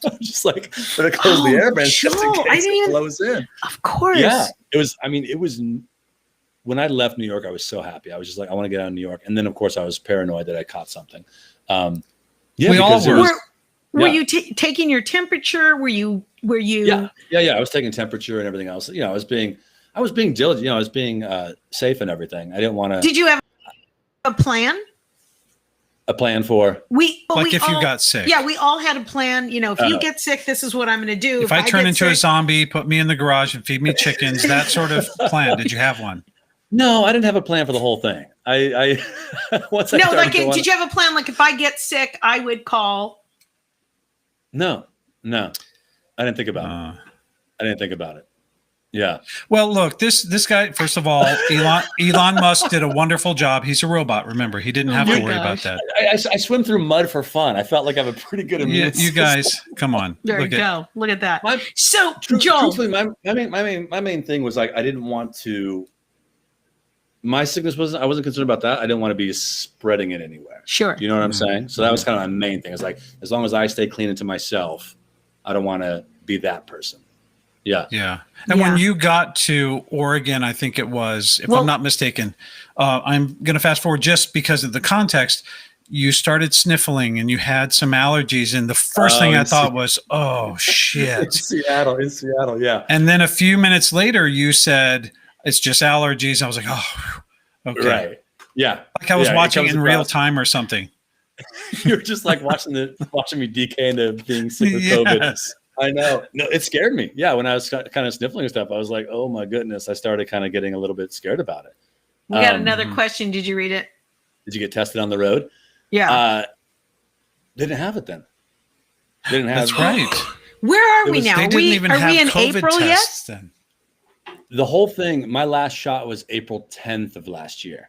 I'm just like, but I closed the air vents just in case it blows in. Of course. Yeah. It was when I left New York, I was so happy. I was just like, I want to get out of New York. And then of course I was paranoid that I caught something. We all were. Were you taking your temperature? Were you? Yeah. I was taking temperature and everything else. You know, I was being diligent. You know, I was being safe and everything. I didn't want to. Did you have a plan? A plan for? If you got sick. Yeah, we all had a plan. You know, if you get sick, this is what I'm going to do. If I turn into a zombie, put me in the garage and feed me chickens, that sort of plan. Did you have one? No, I didn't have a plan for the whole thing. Did you have a plan? Like if I get sick, I would call. No, I didn't think about it. I didn't think about it. Yeah. Well, look, this guy, first of all, Elon Musk did a wonderful job. He's a robot. Remember, he didn't have to worry about that. I swim through mud for fun. I felt like I have a pretty good immune You system. guys, come on. There you go. Look at that. So, Joel. Truthfully, my main thing was like I didn't want to. My sickness I wasn't concerned about that. I didn't want to be spreading it anywhere. Sure. You know what I'm saying? So that was kind of my main thing. It's like as long as I stay clean into myself, I don't want to be that person. Yeah. Yeah. And when you got to Oregon, I think it was, if I'm not mistaken, I'm going to fast forward just because of the context. You started sniffling and you had some allergies. And the first thing I thought was, oh, shit. In Seattle. Yeah. And then a few minutes later, you said, it's just allergies. I was like, oh, okay. Right. Yeah. Like I was watching in real time or something. You're just like watching me decay into being sick with COVID. I know. No, it scared me. Yeah, when I was kind of sniffling and stuff, I was like, "Oh my goodness!" I started kind of getting a little bit scared about it. We got another question. Did you read it? Did you get tested on the road? Yeah. They didn't have it then. They didn't have. That's right. Where are we now? They didn't even have we in COVID April tests yet? then. The whole thing. My last shot was April 10th of last year.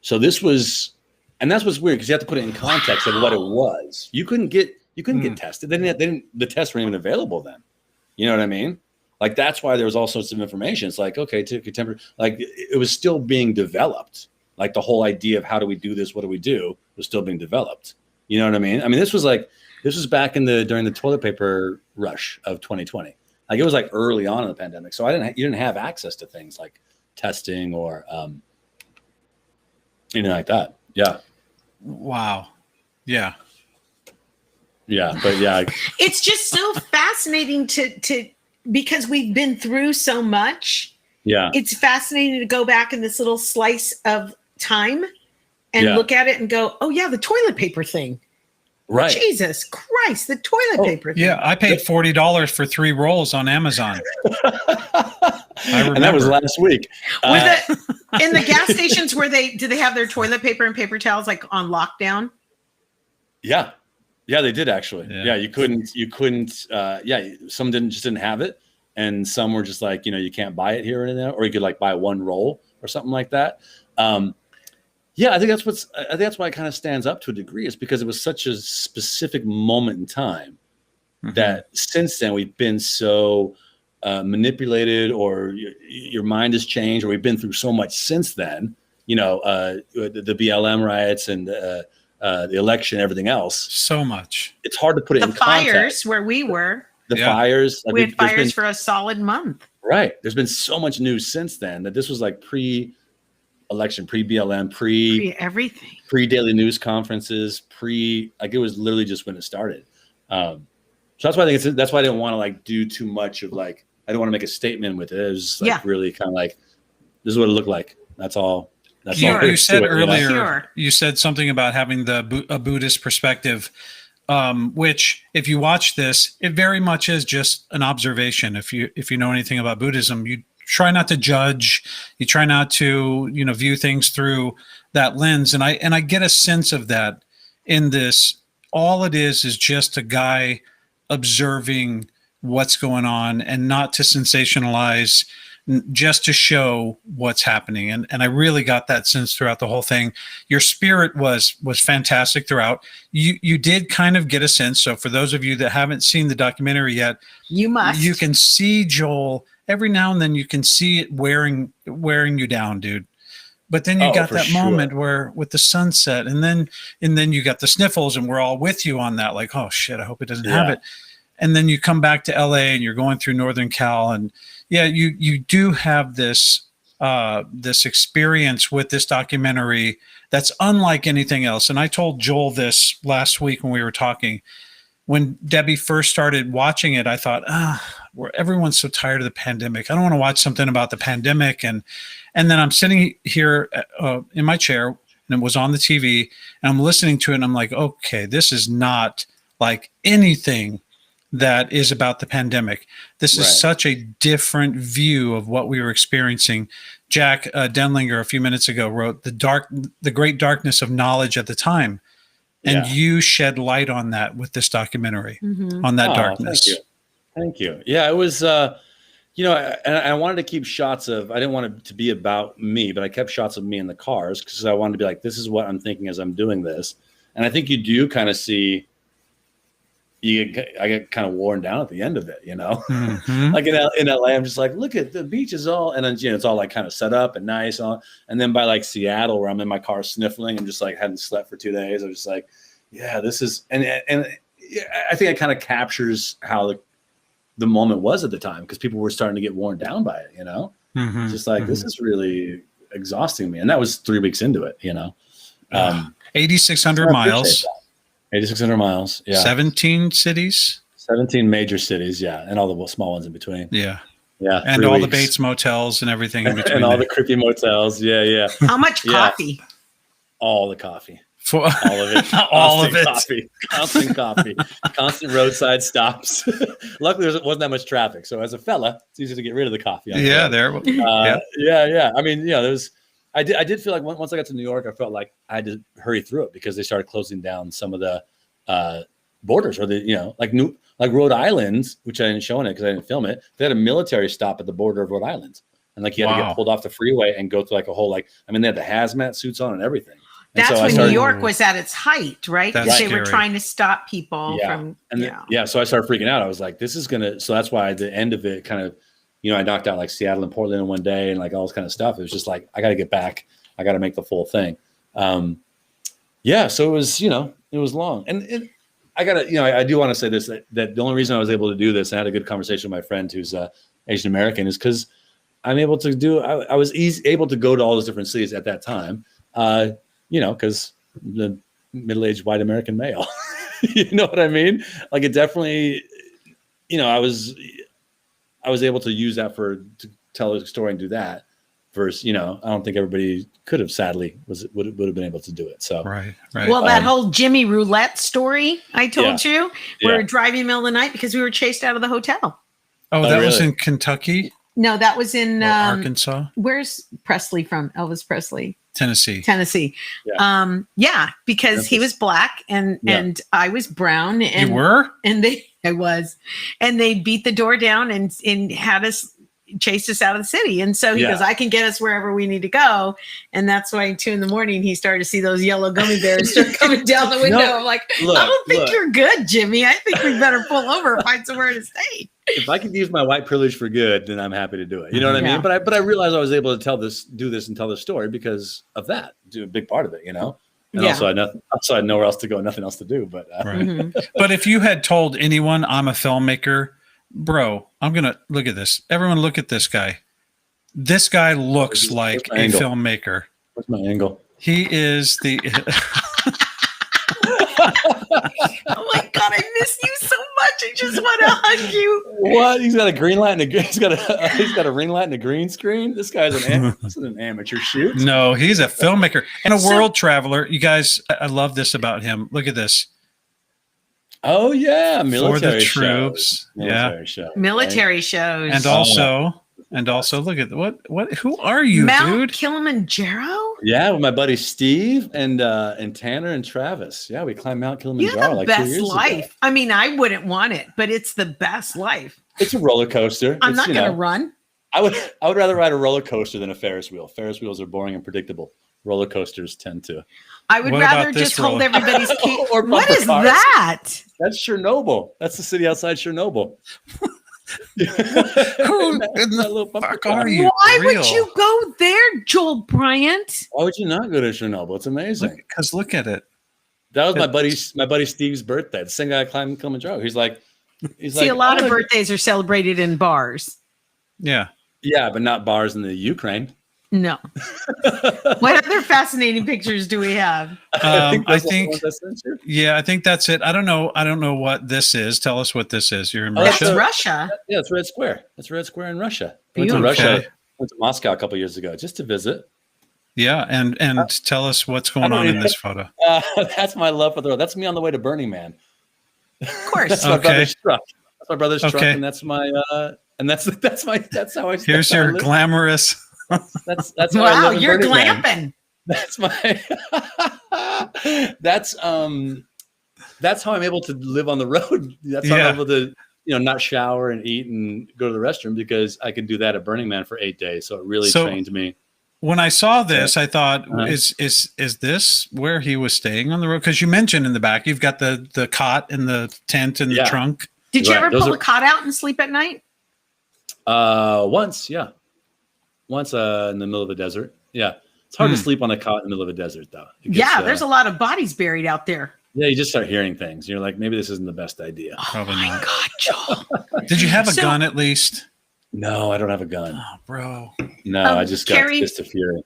So this was, and that's what's weird because you have to put it in context of what it was. You couldn't get tested. The tests weren't even available then. You know what I mean? Like that's why there was all sorts of information. It's like, okay, take your temperature. Like it was still being developed. Like the whole idea of how do we do this? What do we do? Was still being developed. You know what I mean? I mean, this was back during the toilet paper rush of 2020. Like it was like early on in the pandemic. So you didn't have access to things like testing or anything like that. Yeah. Wow. Yeah. Yeah, but yeah, it's just so fascinating to because we've been through so much. Yeah, it's fascinating to go back in this little slice of time and look at it and go, "Oh yeah, the toilet paper thing." Right. Jesus Christ, the toilet paper thing. Yeah, I paid $40 for 3 rolls on Amazon. I remember. And that was last week. In the gas stations, do they have their toilet paper and paper towels like on lockdown? Yeah. Yeah, they did actually. Yeah, you couldn't. Some didn't have it, and some were just like, you can't buy it here and there, or you could like buy one roll or something like that. Yeah, I think that's why it kind of stands up to a degree, is because it was such a specific moment in time that since then we've been so manipulated, or your mind has changed, or we've been through so much since then. The BLM riots and the election, everything else. So much. It's hard to put it in context. The fires where we were. The fires. Like we had fires for a solid month. Right. There's been so much news since then that this was like pre-election, pre-BLM, pre-everything, pre-daily news conferences, like it was literally just when it started. So that's why that's why I didn't want to like do too much of like, I didn't want to make a statement with it. It was like really kind of like, this is what it looked like. That's all. You said earlier, you said something about having a Buddhist perspective, which if you watch this, it very much is just an observation. If you know anything about Buddhism, you try not to judge, you try not to, view things through that lens. And I get a sense of that in this. All it is just a guy observing what's going on and not to sensationalize, just to show what's happening. And I really got that sense throughout the whole thing. Your spirit was fantastic throughout. You did kind of get a sense. So for those of you that haven't seen the documentary yet, you can see Joel every now and then. You can see it wearing you down, dude. But then you got that moment where with the sunset, and then you got the sniffles, and we're all with you on that. Like, oh shit, I hope it doesn't have it. And then you come back to LA and you're going through Northern Cal, and you do have this experience with this documentary that's unlike anything else. And I told Joel this last week when we were talking. When Debi first started watching it, I thought, everyone's so tired of the pandemic. I don't want to watch something about the pandemic. And then I'm sitting here in my chair, and it was on the TV, and I'm listening to it, and I'm like, okay, this is not like anything that is about the pandemic. This is such a different view of what we were experiencing. Jack Denlinger a few minutes ago wrote the great darkness of knowledge at the time. And you shed light on that with this documentary, on that darkness. Thank you. Yeah, it was, You know, I wanted to keep shots of, I didn't want it to be about me, but I kept shots of me in the cars because I wanted to be like, this is what I'm thinking as I'm doing this. And I think you do kind of see, I get kind of worn down at the end of it, you know? Mhm. Like in LA, I'm just like, look at the beach is all, and then, you know, it's all like kind of set up and nice. And then by like Seattle, where I'm in my car sniffling and just like hadn't slept for 2 days, I'm just like, yeah, this is, and I think it kind of captures how the moment was at the time, because people were starting to get worn down by it, you know? Mhm. Just like, this is really exhausting me. And that was 3 weeks into it, you know? 8,600 miles, 8,600 miles. Yeah. 17 cities. 17 major cities. Yeah. And all the small ones in between. Yeah. Yeah. And all the Bates motels and everything in between. And all there. the creepy motels. Yeah. Yeah. How much Yeah. coffee? All the coffee. For All of it. all of Constant it. Coffee. Constant coffee. Constant roadside stops. Luckily, there wasn't that much traffic. So as a fella, it's easy to get rid of the coffee. On the Yeah, road. there. Yeah. I mean, you know, I did feel like once I got to New York, I felt like I had to hurry through it because they started closing down some of the borders, or like Rhode Island, which I didn't show in it because I didn't film it. They had a military stop at the border of Rhode Island, and like you had to Wow. get pulled off the freeway and go through like a whole they had the hazmat suits on and everything. And That's so I when started, New York was at its height, right? That's Because they were scary. trying to stop people Yeah. from. And so I started freaking out. I was like, this is gonna. So that's why the end of it kind of, I knocked out like Seattle and Portland in one day and like all this kind of stuff. It was just like, I got to get back. I got to make the full thing. So it was, it was long. And I got to, I do want to say this, that the only reason I was able to do this, and I had a good conversation with my friend who's Asian American, is because I'm able to do, I was able to go to all those different cities at that time, because the middle-aged white American male, you know what I mean? Like it definitely, I was able to use that to tell a story and do that. Versus, I don't think everybody could have, sadly, would have been able to do it. So Right. Well, that whole Jimmy Roulette story I told you, we were driving in the middle of the night because we were chased out of the hotel. Oh, that was really? in Kentucky No, that was in or Arkansas, where's Presley from? Elvis Presley, Tennessee. Tennessee. Because he was black and I was brown, and You were? and they beat the door down and had us. Chased us out of the city. And so he goes, I can get us wherever we need to go. And that's why at 2 a.m, he started to see those yellow gummy bears start coming down the window. I'm like, I don't think you're good, Jimmy. I think we better pull over and find somewhere to stay. if I could use my white privilege for good, then I'm happy to do it. You know what I mean? But I realized I was able to do this and tell this story because of that. Do a big part of it, And also I had nowhere else to go, nothing else to do. But Right. But if you had told anyone I'm a filmmaker, bro, I'm going to look at this. Everyone look at this guy. This guy looks like a filmmaker. What's my angle? He is the... Oh my God, I miss you so much. I just want to hug you. What? He's got a green light and he's got a ring light and a green screen. This guy's this is an amateur shoot. No, he's a filmmaker and a world traveler. You guys, I love this about him. Look at this. Oh yeah, military For the shows. troops. Military shows. Military shows. And also look at what who are you, Mount dude? Kilimanjaro? Yeah, with my buddy Steve and Tanner and Travis. Yeah, we climbed Mount You Kilimanjaro have the like 2 best years life. ago. I mean, I wouldn't want it, but it's the best life. It's a roller coaster. I'm not going to run. I would rather ride a roller coaster than a Ferris wheel. Ferris wheels are boring and predictable. Roller coasters tend to. I would What rather about this just hold roller? everybody's key. Or What bumper is cars. that? That's Chernobyl. That's the city outside Chernobyl. Who in the fuck are you? Why Real. would you go there, Joel Bryant? Why would you not go to Chernobyl? It's amazing. Because look at it. That was my buddy Steve's birthday. The same guy climbed Kilimanjaro. He's like, See, a lot of birthdays are celebrated in bars. Yeah. Yeah, but not bars in the Ukraine. No. What other fascinating pictures do we have? I that's the think ones I sent you. yeah, I think that's it. I don't know what this is. Tell us what this is. You're in That's Russia? Russia. Yeah, it's Red Square. It's Red Square in Russia. I Beautiful. went to Russia. Okay. Went to Moscow a couple years ago just to visit. Yeah, and tell us what's going on in this photo. That's my love for the road. That's me on the way to Burning Man. Of course. That's my Okay. brother's truck. That's my brother's truck, Okay. and that's my that's how I. Here's your glamorous. That's how I Wow, live in you're Burning Man. glamping. That's my. that's how I'm able to live on the road. That's how Yeah. I'm able to not shower and eat and go to the restroom because I could do that at Burning Man for 8 days. So it really trained me. When I saw this, I thought, Uh-huh. is this where he was staying on the road? Because you mentioned in the back, you've got the cot and the tent and the trunk. Did you Right. ever Those pull are- a cot out and sleep at night? Once, yeah. Once in the middle of the desert. Yeah. It's hard to sleep on a cot in the middle of a desert, though. It gets, There's a lot of bodies buried out there. Yeah, you just start hearing things. You're like, maybe this isn't the best idea. Probably Oh my not. God, Joel. Did you have a So- gun at least? No, I don't have a gun. Oh, bro. No, I just Carrie- got fist of fury.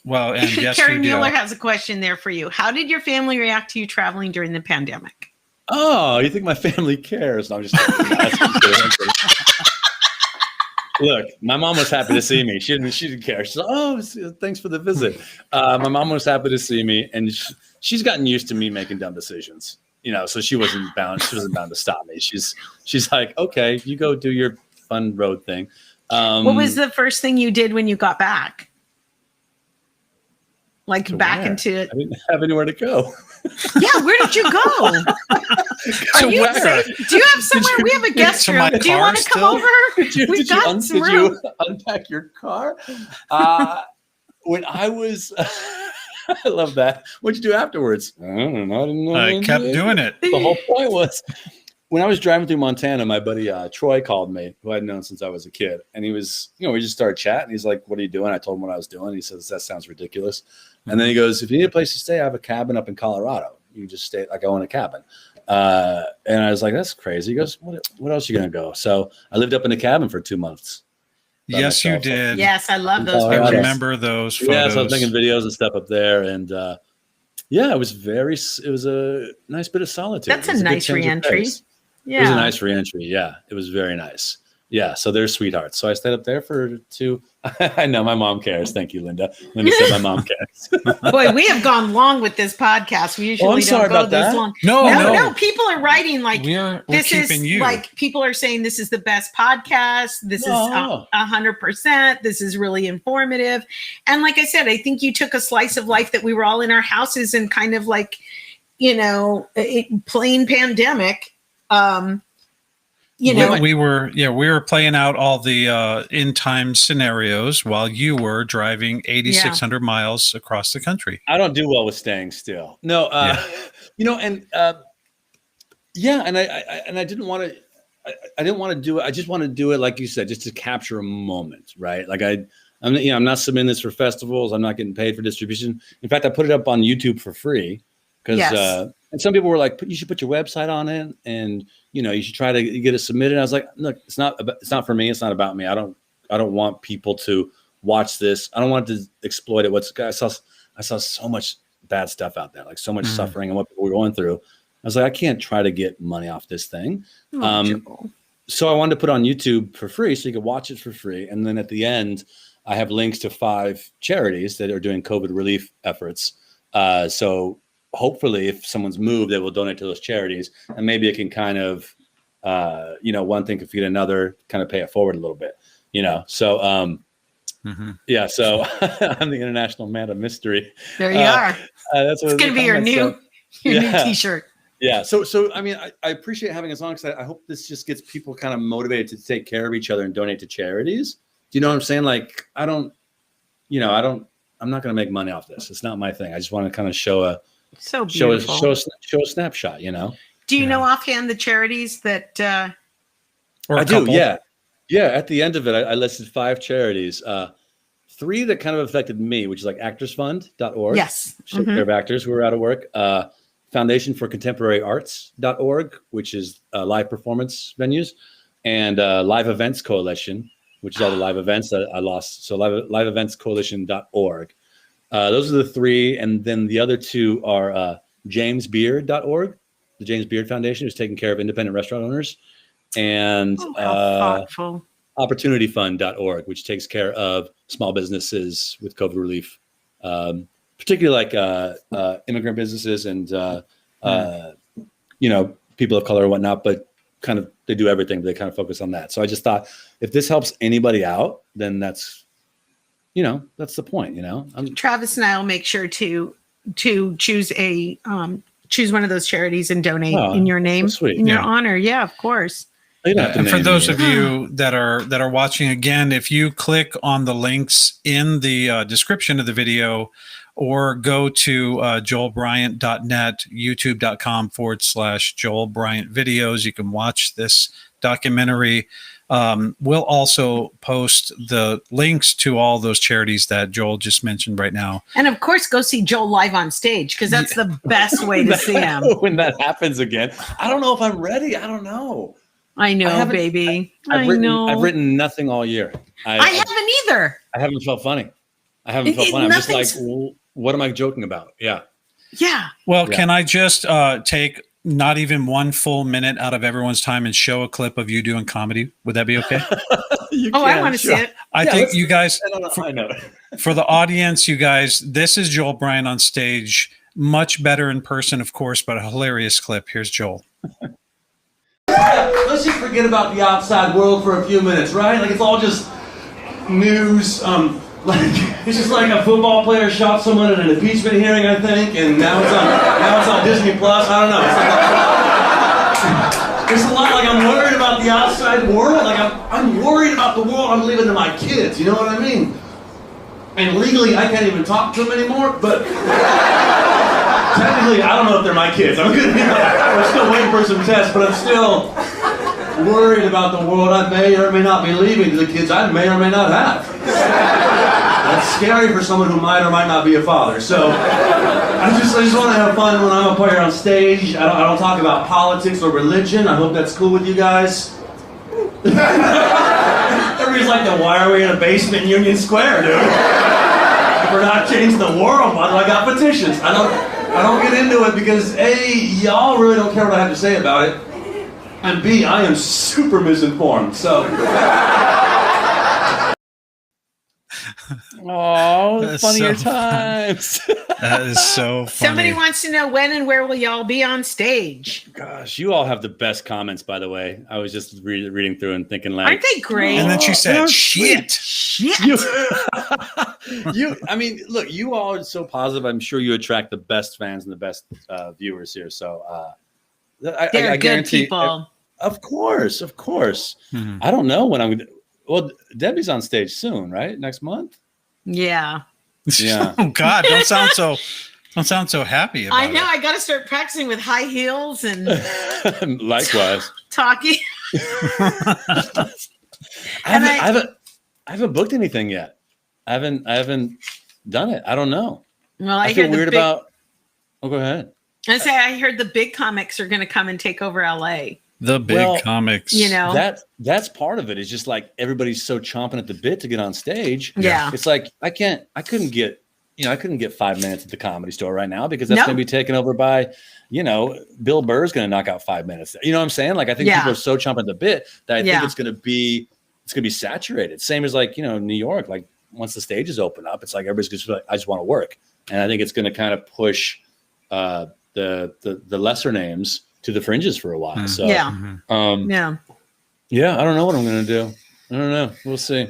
Well, and yes, Carrie you do. Mueller has a question there for you. How did your family react to you traveling during the pandemic? Oh, you think my family cares? No, I'm just kidding. I'm kidding. Look, my mom was happy to see me. She didn't care. She's like, oh, thanks for the visit. My mom was happy to see me, and she's gotten used to me making dumb decisions. So she wasn't bound. She wasn't bound to stop me. She's like, okay, you go do your fun road thing. What was the first thing you did when you got back? Like to back where? into it? I didn't have anywhere to go. Yeah, where did you go? To you where? Do you have somewhere? We have a guest to my room. Do you car want to come still? over? We've got some room. Unpack your car? When I was, I love that. What'd you do afterwards? I don't know. I didn't know. I kept doing it. The whole point was when I was driving through Montana, my buddy Troy called me, who I'd known since I was a kid. And he was, we just started chatting. He's like, what are you doing? I told him what I was doing. He says, that sounds ridiculous. And then he goes, if you need a place to stay, I have a cabin up in Colorado. You just stay, like I own a cabin. And I was like, that's crazy. He goes, what else are you going to go? So I lived up in a cabin for 2 months. Yes, you myself. did. Yes, I love those Colorado. I pictures. remember those photos. Yeah, so I was making videos and stuff up there. And it was a nice bit of solitude. That's It was a good nice change of reentry. pace. Yeah. It was a nice reentry. Yeah, it was very nice. Yeah, so they're sweethearts. So I stayed up there for 2. I know my mom cares. Thank you, Linda. Linda said my mom cares. Boy, we have gone long with this podcast. We usually don't sorry go about this that. long. No. People are writing like We're this is keeping you. like people are saying this is the best podcast. This No. is 100%. This is really informative. And like I said, I think you took a slice of life that we were all in our houses and kind of like, plain pandemic. We were playing out all the in time scenarios while you were driving 8,600 miles across the country. I don't do well with staying still. No, and I didn't want to. I didn't want to do it. I just want to do it, like you said, just to capture a moment, right? Like I'm not submitting this for festivals. I'm not getting paid for distribution. In fact, I put it up on YouTube for free because, and some people were like, you should put your website on it, and you should try to get it submitted. I was like, look, it's not for me. It's not about me. I don't want people to watch this. I don't want to exploit it. I saw so much bad stuff out there, like so much suffering and what people were going through. I was like, I can't try to get money off this thing. So I wanted to put it on YouTube for free so you could watch it for free. And then at the end, I have links to 5 charities that are doing COVID relief efforts. So hopefully if someone's moved, they will donate to those charities. And maybe it can kind of, one thing can feed another, kind of pay it forward a little bit, So, yeah, so I'm the international man of mystery. There you are. That's what It's going to be your new t-shirt. Yeah. So I mean, I appreciate having us on because I hope this just gets people kind of motivated to take care of each other and donate to charities. Do you know what I'm saying? Like, I'm not going to make money off this. It's not my thing. I just want to kind of show a snapshot, Do you know offhand the charities that, Or a do. couple. Yeah. Yeah. At the end of it, I listed 5 charities, 3 that kind of affected me, which is like actorsfund.org. yes. Take care of actors who are out of work. Foundation for Contemporary Arts.org, which is live performance venues, and Live Events Coalition, which is all the live events that I lost. So liveeventscoalition.org. Those are the 3. And then the other 2 are jamesbeard.org, the James Beard Foundation, who's taking care of independent restaurant owners, and thoughtful. opportunityfund.org, which takes care of small businesses with COVID relief, particularly like immigrant businesses and people of color and whatnot, but kind of they do everything, but they kind of focus on that. So I just thought if this helps anybody out, then that's the point, Travis and I will make sure to choose choose one of those charities and donate in your name, so sweet. in your honor. Yeah, of course. You don't have to And for name those me. of you that are watching, again, if you click on the links in the description of the video, or go to joelbryant.net, youtube.com/Joel Bryant videos, you can watch this documentary. We'll also post the links to all those charities that Joel just mentioned right now. And of course, go see Joel live on stage, because that's the best way to see him. When that happens again, I don't know if I'm ready. I don't know. I know, baby. I've written nothing all year. I haven't either. I haven't felt funny. I'm just like, well, what am I joking about? Yeah. Yeah. Well, can I just take not even 1 full minute out of everyone's time and show a clip of you doing comedy? Would that be okay? I want to see it. I think you guys, I know. for the audience, you guys, this is Joel Bryant on stage. Much better in person, of course, but a hilarious clip. Here's Joel. Let's just forget about the outside world for a few minutes, right? Like, it's all just news. Like, it's just like a football player shot someone at an impeachment hearing, I think, and now it's on Disney Plus. I don't know. It's a lot. Like, I'm worried about the outside world. Like, I'm worried about the world I'm leaving to my kids. You know what I mean? And legally, I can't even talk to them anymore. But technically, I don't know if they're my kids. We're still waiting for some tests, but I'm still worried about the world I may or may not be leaving to the kids I may or may not have. That's scary for someone who might or might not be a father. So I just want to have fun when I'm up here on stage. I don't talk about politics or religion. I hope that's cool with you guys. Everybody's like, then why are we in a basement in Union Square, dude? If we're not changing the world, why do I got petitions? I don't get into it because A, y'all really don't care what I have to say about it. And B, I am super misinformed, so. Oh, funnier so times. That is so funny. Somebody wants to know when and where will y'all be on stage? Gosh, you all have the best comments, by the way. I was just reading through and thinking, like, Aren't they great? And then she said, shit. I mean, look, you all are so positive. I'm sure you attract the best fans and the best viewers here. So I They're good guarantee, people. Of course. Mhm. I don't know when I'm going to. Well, Debi's on stage soon, right? Next month? Yeah. Yeah. Oh God, don't sound so happy about I know. it. I got to start practicing with high heels and Likewise. talking. I haven't booked anything yet. I haven't done it. I don't know. Well, I feel weird about. Oh, go ahead. I heard the big comics are going to come and take over LA. The big comics. You know, That's part of it. It's just like everybody's so chomping at the bit to get on stage. Yeah. It's like I couldn't get 5 minutes at the Comedy Store right now because that's going to be taken over by, Bill Burr's going to knock out 5 minutes. You know what I'm saying? Like, I think people are so chomping at the bit that I think it's going to be saturated. Same as like, New York, like once the stages open up, it's like everybody's just like, I just want to work. And I think it's going to kind of push the lesser names to the fringes for a while. So yeah. I don't know what I'm going to do. I don't know. We'll see.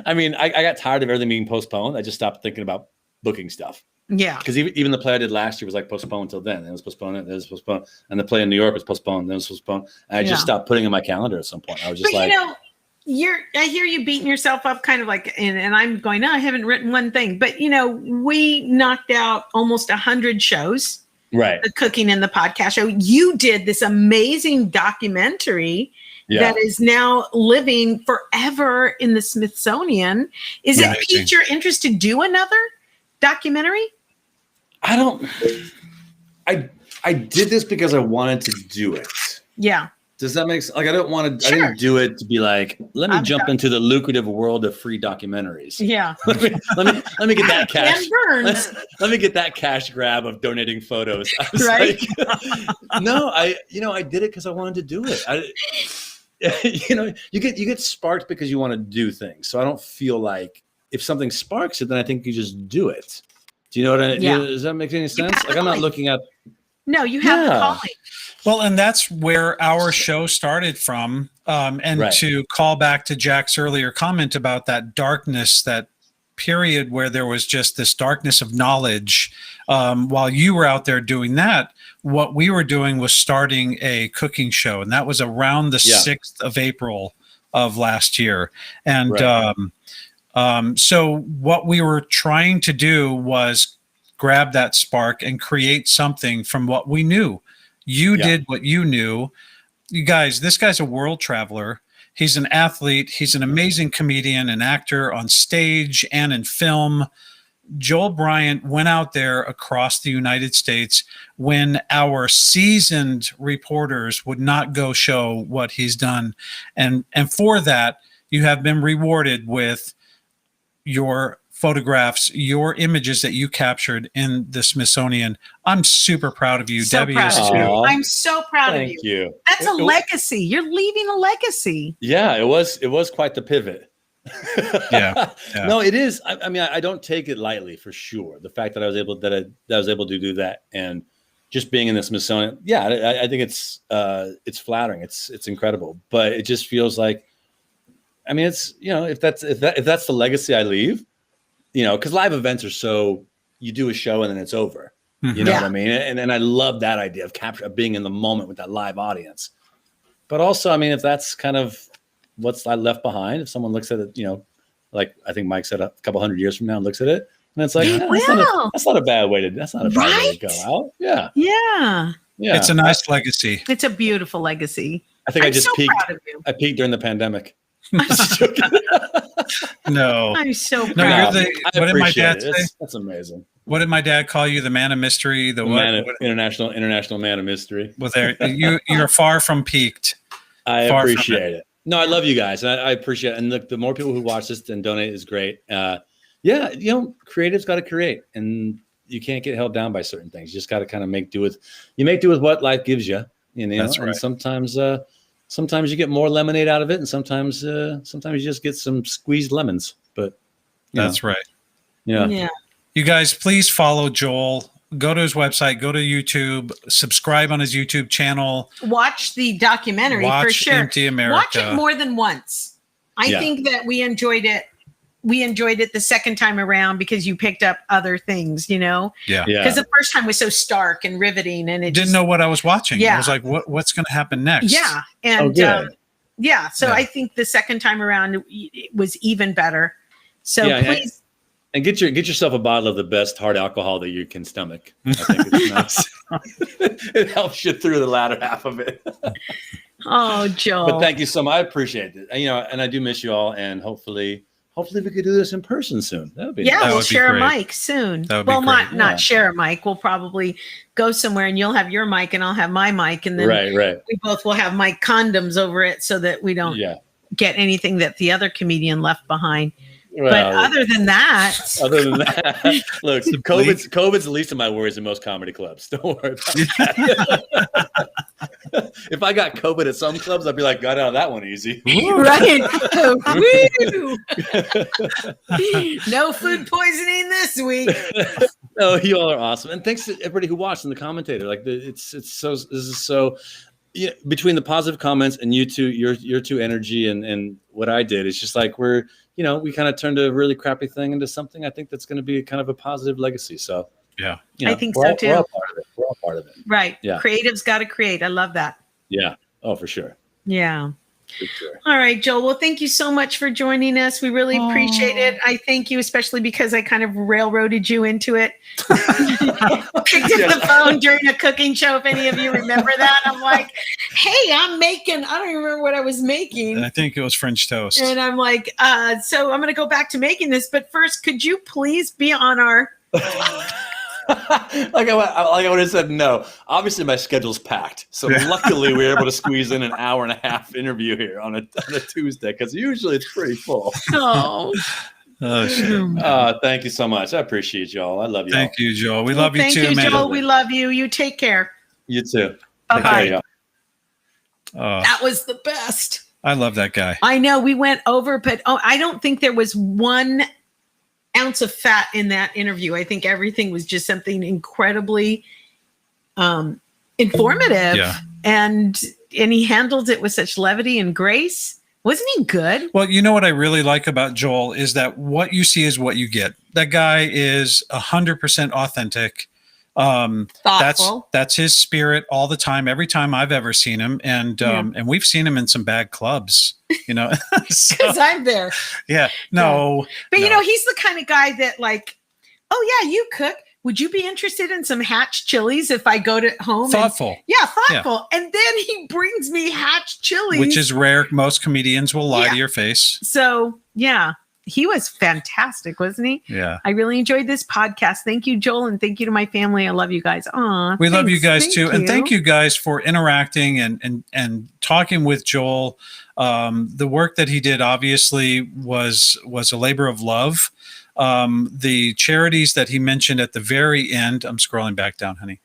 I mean, I got tired of everything being postponed. I just stopped thinking about booking stuff. Yeah. Because even the play I did last year was like postponed until then. It was postponed. It was postponed. And the play in New York was postponed. Then it was postponed. And I just stopped putting in my calendar at some point. I was just I hear you beating yourself up kind of like, and I'm going, no, I haven't written one thing. But, we knocked out almost 100 shows. Right. The Cooking and the Podcast Show. You did this amazing documentary that is now living forever in the Smithsonian. Is it piqued your interest to do another documentary? I did this because I wanted to do it. Yeah. Does that make sense? Like, I didn't do it to be like, let me jump into the lucrative world of free documentaries. Yeah. let me get that cash. Burns. Let me get that cash grab of donating photos. I was Right. like, no, I did it because I wanted to do it. You get sparked because you want to do things. So I don't feel like if something sparks it, then I think you just do it. Do you know what I mean? Yeah. Does that make any sense? Like, I'm not looking at. No, you have the calling. Well, and that's where our show started from. And to call back to Jack's earlier comment about that darkness that period where there was just this darkness of knowledge. While you were out there doing that, what we were doing was starting a cooking show, and that was around the 6th of April of last year. And so what we were trying to do was grab that spark and create something from what we knew. You did what you knew. You guys, this guy's a world traveler. He's an athlete. He's an amazing comedian and actor on stage and in film. Joel Bryant went out there across the United States when our seasoned reporters would not go show what he's done. And for that, you have been rewarded with your photographs, your images that you captured in the Smithsonian. I'm super proud of you. So Debbie proud is of too. you. I'm so proud of Thank you. you. That's a legacy. You're leaving a legacy. Yeah, it was quite the pivot. Yeah. No, it is. I mean, I don't take it lightly, for sure. The fact that I was able to do that, and just being in the Smithsonian. Yeah, I think it's flattering. It's incredible, but it just feels like, I mean, it's, if that's the legacy I leave, because live events are so, you do a show and then it's over. You know what I mean? And I love that idea of being in the moment with that live audience. But also, I mean, if that's kind of what's left behind, if someone looks at it, like I think Mike said, a couple hundred years from now, and looks at it, and it's like, that's not a bad way to go out. Yeah. It's a nice legacy. It's a beautiful legacy. I think I just peaked. Proud of you. I peaked during the pandemic. No, I'm so proud. No, what did my dad say? That's amazing. What did my dad call you? The man of mystery, International man of mystery. Well, you're far from peaked. I appreciate it. No, I love you guys. I appreciate it. And look, the more people who watch this and donate is great. Creative's got to create, and you can't get held down by certain things. You just got to kind of make do with what life gives you. That's right. And sometimes you get more lemonade out of it, and sometimes you just get some squeezed lemons. But that's right. Yeah. You guys, please follow Joel. Go to his website. Go to YouTube. Subscribe on his YouTube channel. Watch the documentary for sure. Empty America. Watch it more than once. I think that we enjoyed it. We enjoyed it the second time around because you picked up other things, Yeah. Because the first time was so stark and riveting, and it didn't know what I was watching. Yeah. I was like, what's going to happen next? Yeah. And So I think the second time around it was even better. So please. And get yourself a bottle of the best hard alcohol that you can stomach. I think it's nice. It helps you through the latter half of it. Oh, Joel. But thank you so much. I appreciate it. And I do miss you all. And hopefully we could do this in person soon. That would be nice. We'll share a mic soon. Well, not share a mic. We'll probably go somewhere and you'll have your mic and I'll have my mic. And then we both will have mic condoms over it so that we don't get anything that the other comedian left behind. Well, but other than that, look, COVID's the least of my worries in most comedy clubs. Don't worry about that. If I got COVID at some clubs, I'd be like, got out of that one easy. Right. No food poisoning this week. No, you all are awesome. And thanks to everybody who watched and the commentator. Like this is so between the positive comments and you two, your two energy and what I did, it's just like we kind of turned a really crappy thing into something I think that's going to be kind of a positive legacy. So I think so too. We're all part of it. Right. Yeah. Creative's got to create. I love that. Yeah. Oh, for sure. Yeah. For sure. All right, Joel. Well, thank you so much for joining us. We really appreciate it. I thank you, especially because I kind of railroaded you into it. Picked up the phone during a cooking show. If any of you remember that, I'm like, hey, I don't even remember what I was making. I think it was French toast. And I'm like, so I'm going to go back to making this. But first, could you please be on our... Like I would have said no. Obviously, my schedule's packed, so luckily we were able to squeeze in an hour and a half interview here on a Tuesday because usually it's pretty full. Thank you so much. I appreciate y'all. I love you. Thank you, Joel. We love you too, man. Thank you, Joel. We love you. You take care. You too. Bye-bye. Take care, y'all. That was the best. I love that guy. I know we went over, but I don't think there was 1 ounce of fat in that interview. I think everything was just something incredibly informative, and he handled it with such levity and grace. Wasn't he good? Well, you know what I really like about Joel is that what you see is what you get. That guy is 100% authentic. Thoughtful. That's his spirit all the time, every time I've ever seen him. And we've seen him in some bad clubs, you know. So, Because I'm there. yeah, no. But no. he's the kind of guy that like, oh yeah, you cook. Would you be interested in some hatch chilies if I go to home? Thoughtful. Thoughtful. And then he brings me hatch chilies. Which is rare. Most comedians will lie to your face. So yeah, he was fantastic, wasn't he? Yeah. I really enjoyed this podcast. Thank you, Joel, and thank you to my family. I love you guys. Aw, We love you guys Thank too. you. And thank you guys for interacting and talking with Joel. The work that he did obviously was a labor of love. The charities that he mentioned at the very end, I'm scrolling back down, honey.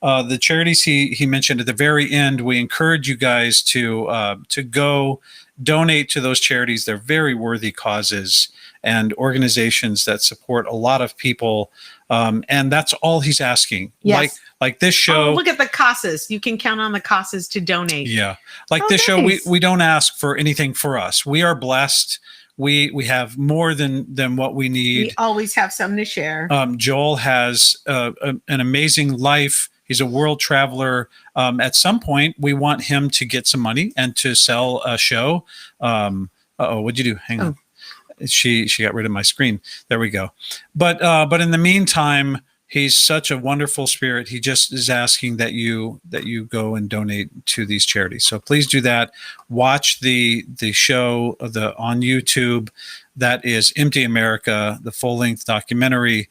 The charities he mentioned at the very end, we encourage you guys to go donate to those charities. They're very worthy causes and organizations that support a lot of people. And that's all he's asking. Yes. Like this show. Oh, look at the CASAs. You can count on the CASAs to donate. Yeah. Like Oh, this show, nice. we don't ask for anything for us. We are blessed. We have more than what we need. We always have something to share. Joel has an amazing life. He's a world traveler. At some point, we want him to get some money and to sell a show. What'd you do? Hang on. She got rid of my screen. There we go. But in the meantime, he's such a wonderful spirit. He just is asking that you go and donate to these charities. So please do that. Watch the show on YouTube. That is Empty America, the full-length documentary.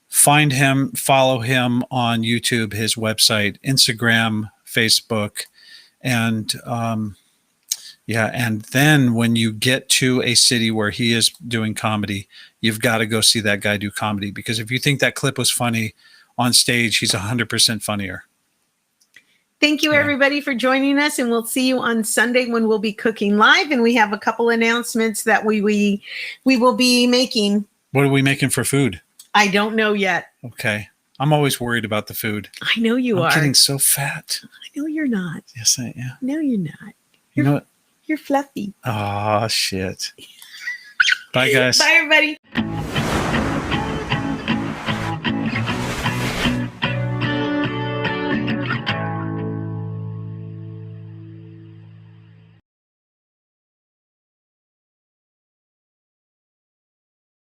Find him, follow him on YouTube, his website, Instagram, Facebook, and and then when you get to a city where he is doing comedy, you've got to go see that guy do comedy, because if you think that clip was funny on stage, he's 100% funnier. Thank you, everybody, for joining us, and we'll see you on Sunday when we'll be cooking live, and we have a couple announcements that we will be making. What are we making for food? I don't know yet. Okay. I'm always worried about the food. I know you are. I'm getting so fat. I know you're not. Yes, I am. No, you're not. You know what? You're fluffy. Oh, shit. Bye, guys. Bye, everybody.